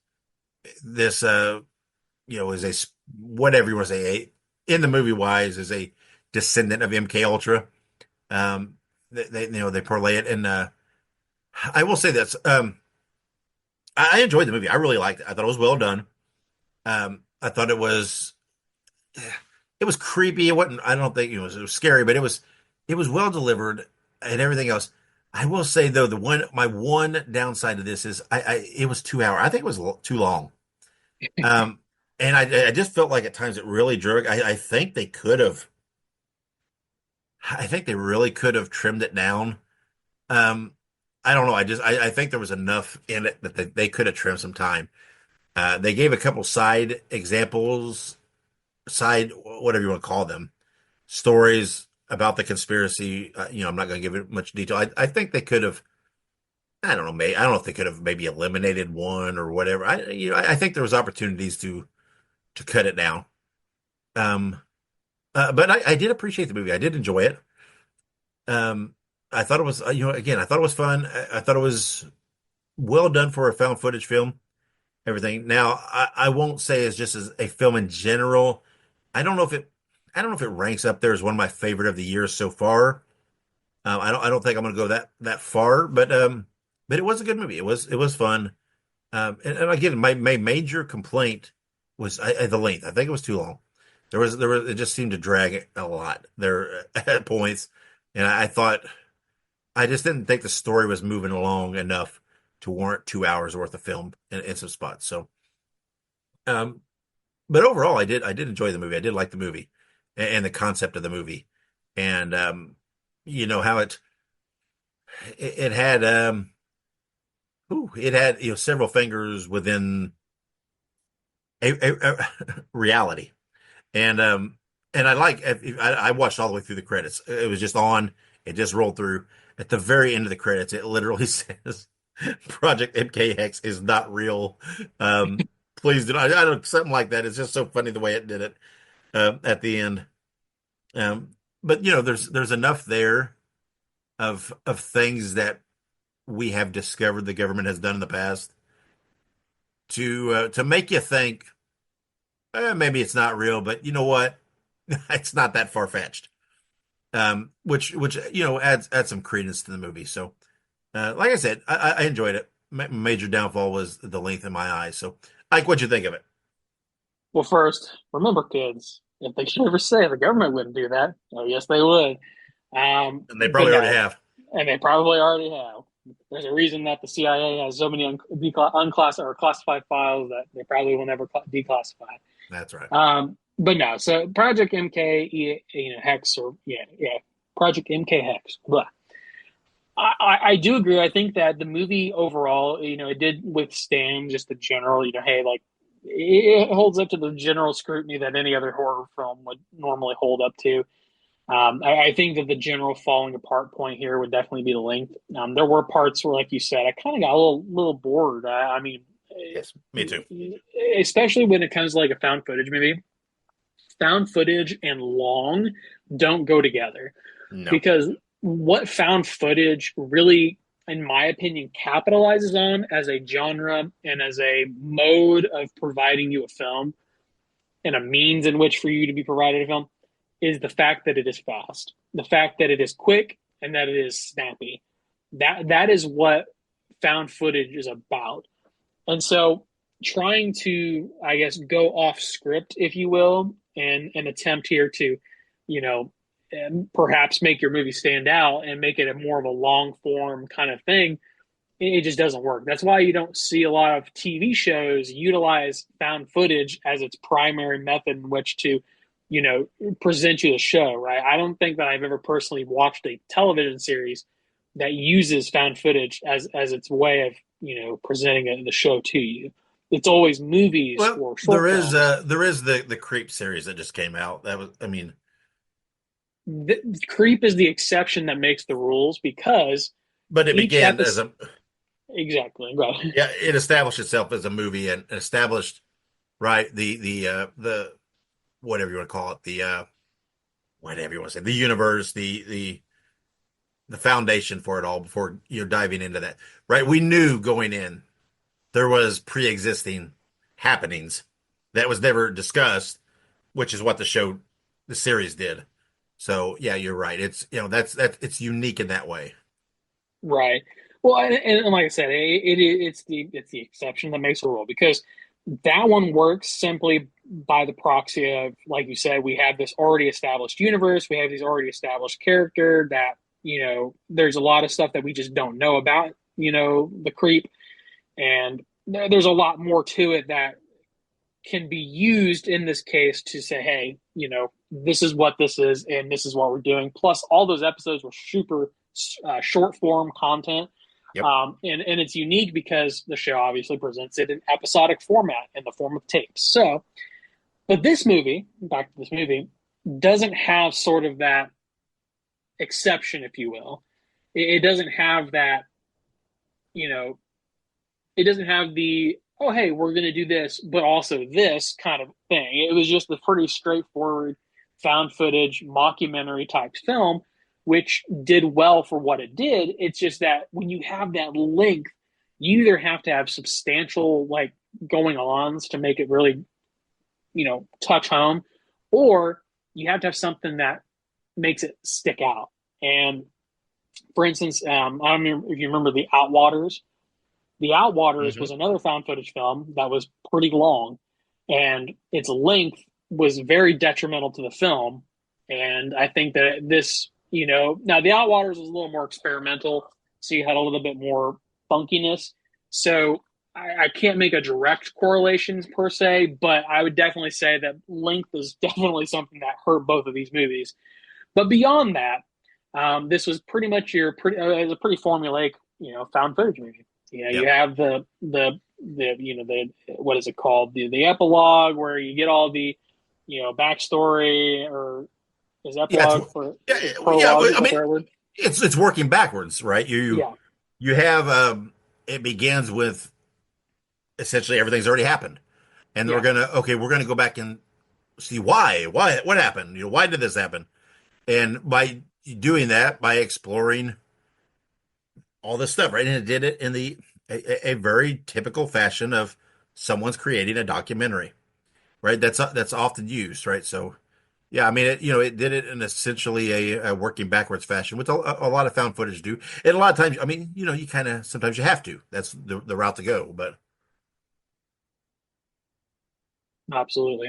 is whatever you want to say, in the movie wise, is a descendant of MK Ultra. Um, they parlay it, and I will say this. I enjoyed the movie. I really liked it. I thought it was well done. I thought it was creepy. It wasn't. I don't think it was scary, but it was well delivered and everything else. I will say though, my one downside to this is it was 2 hours. I think it was too long. Um, and I just felt like at times it really drug. I think they really could have trimmed it down. Um, I don't know. I think there was enough in it that they could have trimmed some time. They gave a couple side examples, side whatever you want to call them, stories about the conspiracy. I'm not going to give it much detail. I think they could have. I don't know. Maybe I don't know if they could have maybe eliminated one or whatever. I think there was opportunities to cut it down. Um, but I did appreciate the movie. I did enjoy it. Um, I thought it was, again, I thought it was fun. I thought it was well done for a found footage film. Everything. Now, I won't say it's just as a film in general. I don't know if it, I don't know if it ranks up there as one of my favorite of the year so far. I don't think I'm going to go that far, but it was a good movie. It was fun. And again, my major complaint was the length. I think it was too long. It just seemed to drag a lot there at points, and I thought I just didn't think the story was moving along enough to warrant 2 hours worth of film in some spots. So, um, but overall, I did enjoy the movie. I did like the movie and the concept of the movie, and how it had it had several fingers within a reality, and I watched all the way through the credits. It was just on. It just rolled through. At the very end of the credits, it literally says Project MKX is not real. Please do not. Something like that. It's just so funny the way it did it at the end. Um, but there's enough there of things that we have discovered the government has done in the past to make you think maybe it's not real, but you know what? It's not that far fetched. Which adds some credence to the movie. So, like I said, I enjoyed it. Major downfall was the length in my eyes. So, Ike, what'd you think of it? Well, first, remember, kids, if they should ever say the government wouldn't do that, oh yes, they would. And they But probably already no, have. and they probably already have. There's a reason that the CIA has so many unclassified or classified files that they probably will never declassify. That's right. But no, so Project MK, Hex, or Project MKHEXE. Blah. I do agree. I think that the movie overall, it did withstand just the general, hey, like it holds up to the general scrutiny that any other horror film would normally hold up to. I think that the general falling apart point here would definitely be the length. There were parts where, like you said, I kind of got a little bored. I mean, Yes, me too. especially when it comes to like a found footage movie. Found footage and long don't go together No. because what found footage really, in my opinion, capitalizes on as a genre and as a mode of providing you a film and a means in which for you to be provided a film is the fact that it is fast, the fact that it is quick, and that it is snappy. That is what found footage is about. And so trying to, I guess, go off script, if you will, and an attempt here to, you know, perhaps make your movie stand out and make it a more of a long form kind of thing, it just doesn't work. That's why you don't see a lot of TV shows utilize found footage as its primary method in which to, present you the show, right? I don't think that I've ever personally watched a television series that uses found footage as its way of, presenting the show to you. It's always movies Well, or short films. there is the Creep series that just came out. That was, I mean, Creep is the exception that makes the rules because but it each began as episode. Exactly. Right. yeah, it established itself as a movie and established right the whatever you want to call it, the whatever you want to say, the universe, the foundation for it all before you're diving into that. Right? We knew going in there was pre-existing happenings that was never discussed, which is what the series did. So yeah, you're right. It's that's it's unique in that way. Right. Well, and like I said, it's the exception that makes the rule because that one works simply by the proxy of, like you said, we have this already established universe, we have these already established character that there's a lot of stuff that we just don't know about, the creep, and there's a lot more to it that can be used in this case to say, hey, this is what this is, and this is what we're doing. Plus, all those episodes were super short form content. Yep. And it's unique because the show obviously presents it in episodic format in the form of tapes. So, but back to this movie, doesn't have sort of that exception, if you will. It doesn't have that, it doesn't have the, oh, hey, we're going to do this, but also this kind of thing. It was just a pretty straightforward found footage mockumentary type film, which did well for what it did. It's just that when you have that length, you either have to have substantial like going ons to make it really, touch home, or you have to have something that makes it stick out. And for instance, I don't remember if you remember The Outwaters. The Outwaters was another found footage film that was pretty long, and its length was very detrimental to the film. And I think that this, now The Outwaters was a little more experimental, so you had a little bit more funkiness. So I can't make a direct correlation per se, but I would definitely say that length is definitely something that hurt both of these movies. But beyond that, this was pretty much it was a pretty formulaic, found footage movie. You have the what is it called? The epilogue where you get all the, backstory, or is epilogue for prologue? I mean, it's working backwards, right? You have it begins with essentially everything's already happened, and we're gonna go back and see what happened. Why did this happen? And by doing that, by exploring all this stuff, right? And it did it in a very typical fashion of someone's creating a documentary, right? That's often used, right? So yeah, I mean, it did it in essentially a working backwards fashion, which a lot of found footage do, and a lot of times, I mean, you kind of sometimes you have to. That's the route to go. But Absolutely.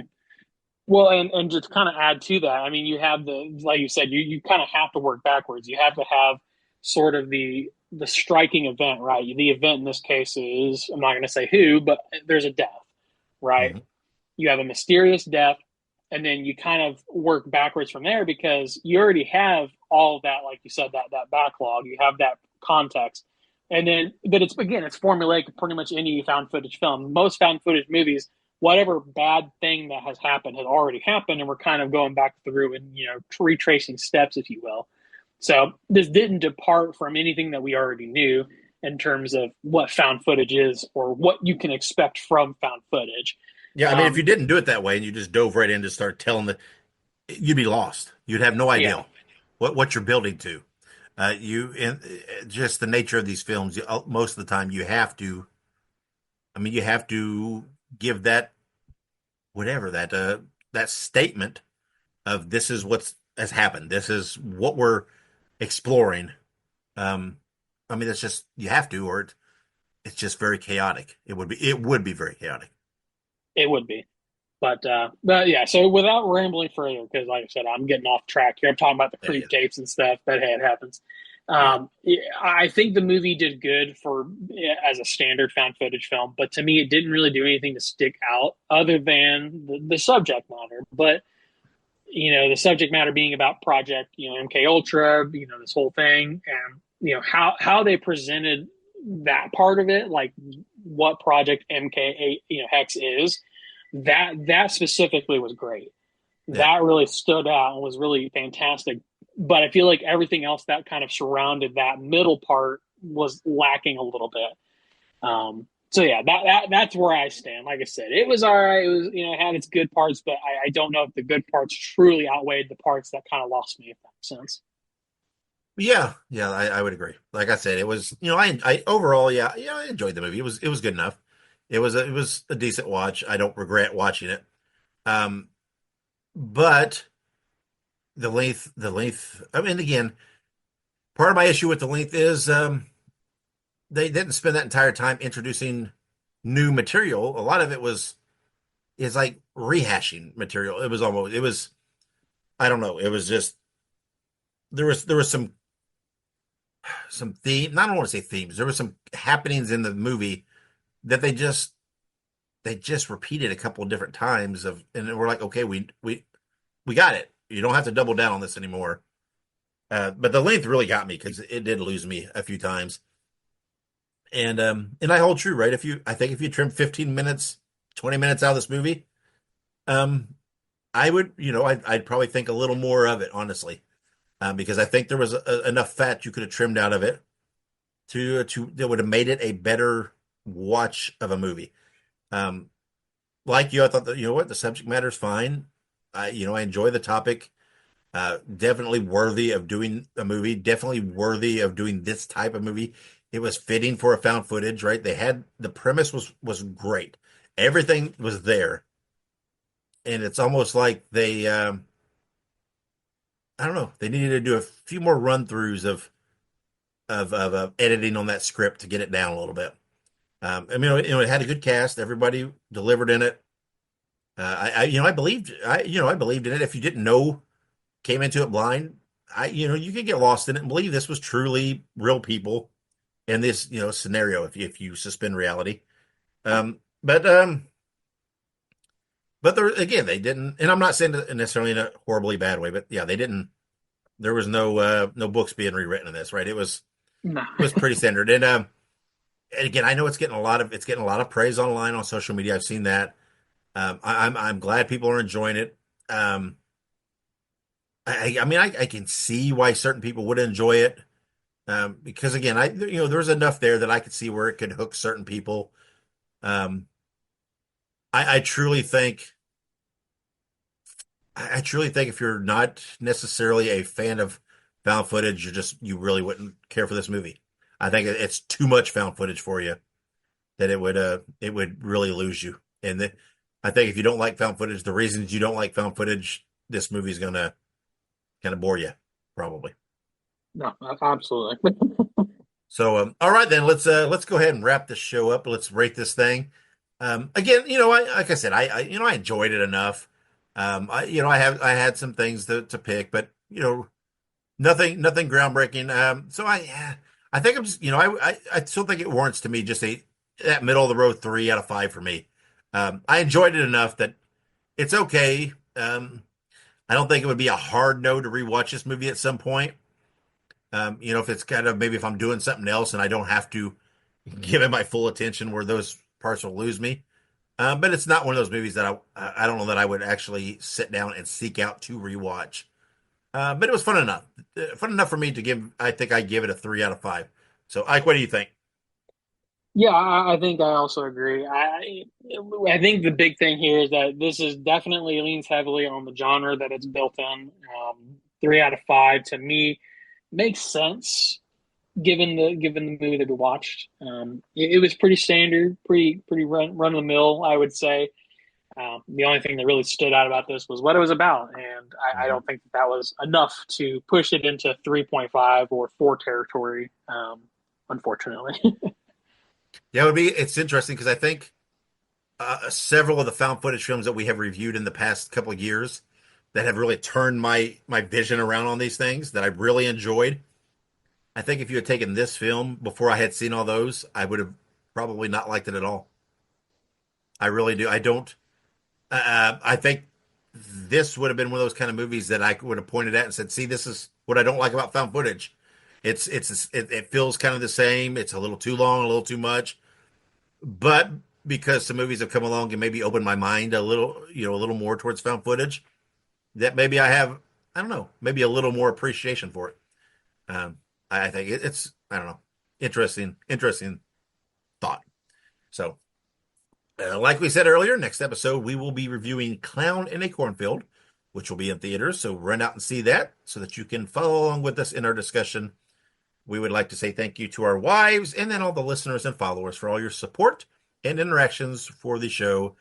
Well, and just kind of add to that, I mean, you have the like you said, you kind of have to work backwards. You have to have sort of the striking event, right? The event in this case is I'm not going to say who, but there's a death, right? mhm. You have a mysterious death, and then you kind of work backwards from there because you already have all of that, like you said, that backlog. You have that context, and then but it's again it's formulaic. Pretty much any found footage film, most found footage movies, whatever bad thing that has happened has already happened, and we're kind of going back through and retracing steps, if you will. So this didn't depart from anything that we already knew in terms of what found footage is or what you can expect from found footage. Yeah, I mean, if you Um, didn't do it that way and you just dove right in to start telling you'd be lost. You'd have no yeah, idea what you're building to. You and just the nature of these films. Most of the time, you have to. I mean, you have to give that whatever that statement of this is what's has happened. This is what we're exploring. Um, I mean, it's just you have to, or it's just very chaotic. It would be very chaotic. it would be. But yeah, so without rambling further, because like I said, I'm getting off track here. I'm talking about the Yeah, creep tapes and stuff, but hey, it happens. yeah, Yeah, I think the movie did good for as a standard found footage film, but to me, it didn't really do anything to stick out other than the subject matter. But the subject matter being about Project, MK Ultra, this whole thing, and how they presented that part of it, like what Project MK, Hex is. That specifically was great. yeah, That really stood out and was really fantastic. But I feel like everything else that kind of surrounded that middle part was lacking a little bit. So yeah, that's where I stand. Like I said, it was all right. It was it had its good parts, but I don't know if the good parts truly outweighed the parts that kind of lost me. If that makes sense. yeah, yeah. I would agree. Like I said, it was I overall, yeah, I enjoyed the movie. It was good enough. It was a decent watch. I don't regret watching it. Um, but the length. I mean, again, part of my issue with the length is they didn't spend that entire time introducing new material. A lot of it is like rehashing material. It was I don't know. It was just there was some theme. I don't want to say themes. There was some happenings in the movie that they just repeated a couple of different times and we're like, okay, we got it. You don't have to double down on this anymore. But the length really got me because it did lose me a few times. And I hold true, right? I think if you trim 15 minutes, 20 minutes out of this movie, um, I would, I'd probably think a little more of it, honestly, because I think there was enough fat you could have trimmed out of it to that would have made it a better watch of a movie. Um, like you, I thought that what the subject matter is fine. I enjoy the topic. Definitely worthy of doing a movie. Definitely worthy of doing this type of movie. It was fitting for a found footage, right? They had the premise was great. Everything was there, and it's almost like they I don't know, they needed to do a few more run throughs of editing on that script to get it down a little bit. I mean, it had a good cast. Everybody delivered in it. I believed in it. If you didn't know, came into it blind, you could get lost in it and believe this was truly real people in this, scenario. If you suspend reality, um, but um, but there again, they didn't. And I'm not saying it necessarily in a horribly bad way, but yeah, they didn't. There was no books being rewritten in this, right? No. It was pretty standard. And again, I know it's getting a lot of praise online on social media. I've seen that. I'm glad people are enjoying it. Um, I mean, I can see why certain people would enjoy it. Because again, there's enough there that I could see where it could hook certain people. Um, I truly think I truly think if you're not necessarily a fan of found footage, you really wouldn't care for this movie. I think it's too much found footage for you that it would really lose you. I think if you don't like found footage, the reasons you don't like found footage, this movie's gonna kind of bore you, probably. No, absolutely. So, all right then, let's go ahead and wrap this show up. Let's rate this thing. Again, like I said, I enjoyed it enough. I had some things to pick, but nothing groundbreaking. I think I'm just, I still think it warrants to me just that middle of the road 3 out of 5 for me. I enjoyed it enough that it's okay. I don't think it would be a hard no to rewatch this movie at some point. If it's kind of maybe if I'm doing something else and I don't have to give it my full attention where those parts will lose me. But it's not one of those movies that I don't know that I would actually sit down and seek out to rewatch. But it was fun enough for me to give. I think I give it a 3 out of 5. So, Ike, what do you think? Yeah, I think I also agree. I think the big thing here is that this is definitely leans heavily on the genre that it's built in. 3 out of 5 to me makes sense given the movie that we watched. It was pretty standard, pretty run of the mill, I would say. The only thing that really stood out about this was what it was about, and I Mhm. don't think that was enough to push it into 3.5 or 4 territory. Unfortunately. Yeah, it's interesting because I think several of the found footage films that we have reviewed in the past couple of years that have really turned my vision around on these things that I really enjoyed. I think if you had taken this film before I had seen all those, I would have probably not liked it at all. I really do. I don't. I think this would have been one of those kind of movies that I would have pointed at and said, "See, this is what I don't like about found footage. It feels kind of the same. It's a little too long, a little too much." But because some movies have come along and maybe opened my mind a little more towards found footage, that maybe I don't know, maybe a little more appreciation for it. I think it's, I don't know, interesting thought. So, like we said earlier, next episode we will be reviewing Clown in a Cornfield, which will be in theaters. So run out and see that so that you can follow along with us in our discussion. We would like to say thank you to our wives and then all the listeners and followers for all your support and interactions for the show.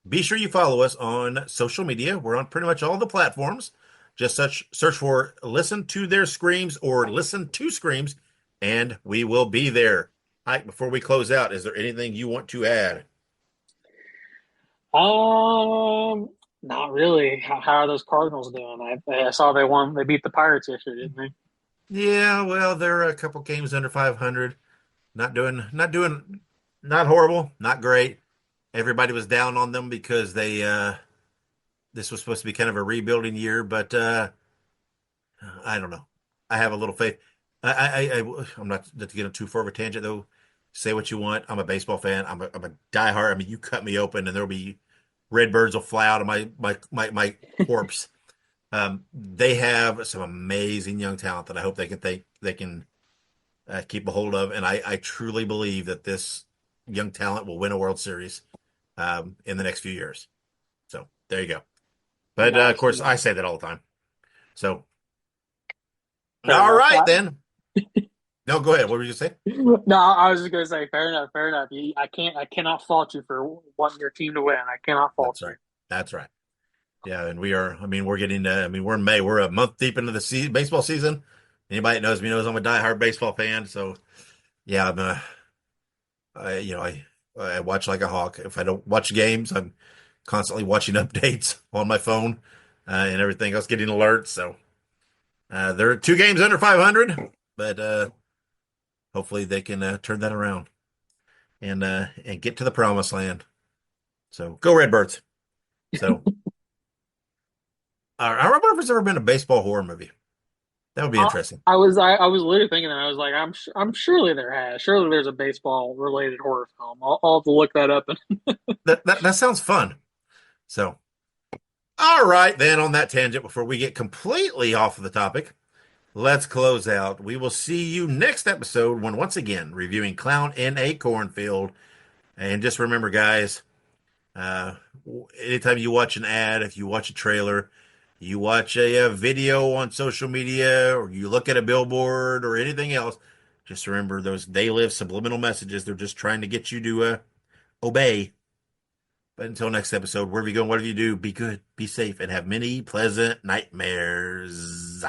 Be sure you follow us on social media. We're on pretty much all the platforms. Just search for Listen to Their Screams or Listen to Screams, and we will be there. Ike, before we close out, is there anything you want to add? um, Not really. How are those Cardinals doing? I saw they won. They beat the Pirates yesterday, didn't they? Yeah, well, they're a couple games under 500. Not horrible, not great. Everybody was down on them because this was supposed to be kind of a rebuilding year, but I don't know. I have a little faith. I'm not to get on too far of a tangent though. Say what you want. I'm a baseball fan. I'm a diehard. I mean, you cut me open and there'll be red birds will fly out of my corpse. They have some amazing young talent that I hope they can keep a hold of, and I truly believe that this young talent will win a World Series in the next few years. So there you go. But of Nice, course, I nice. say that all the time. So Fair all enough. right then. No, go ahead. What were you say? No, I was just gonna say, fair enough, fair enough. I cannot fault you for wanting your team to win. I cannot fault That's you. right. That's right. Yeah, and we are. I mean, we're getting. I mean, we're in May. We're a month deep into the baseball season. Anybody that knows me knows I'm a diehard baseball fan. So yeah, I watch like a hawk. If I don't watch games, I'm constantly watching updates on my phone and everything else, getting alerts. So they're 2 games under 500, but hopefully they can turn that around and get to the promised land. So go Redbirds. So I wonder if there's ever been a baseball horror movie. That would be interesting. I was literally thinking that I was like, I'm surely there has surely there's a baseball related horror film. I'll have to look that up. That sounds fun. So all right, then on that tangent, before we get completely off of the topic, let's close out. We will see you next episode when once again reviewing Clown in a Cornfield. And just remember, guys, uh, anytime you watch an ad, if you watch a trailer, you watch a video on social media, or you look at a billboard or anything else, just remember they live subliminal messages. They're just trying to get you to obey. But until next episode, wherever you go, whatever you do, be good, be safe, and have many pleasant nightmares.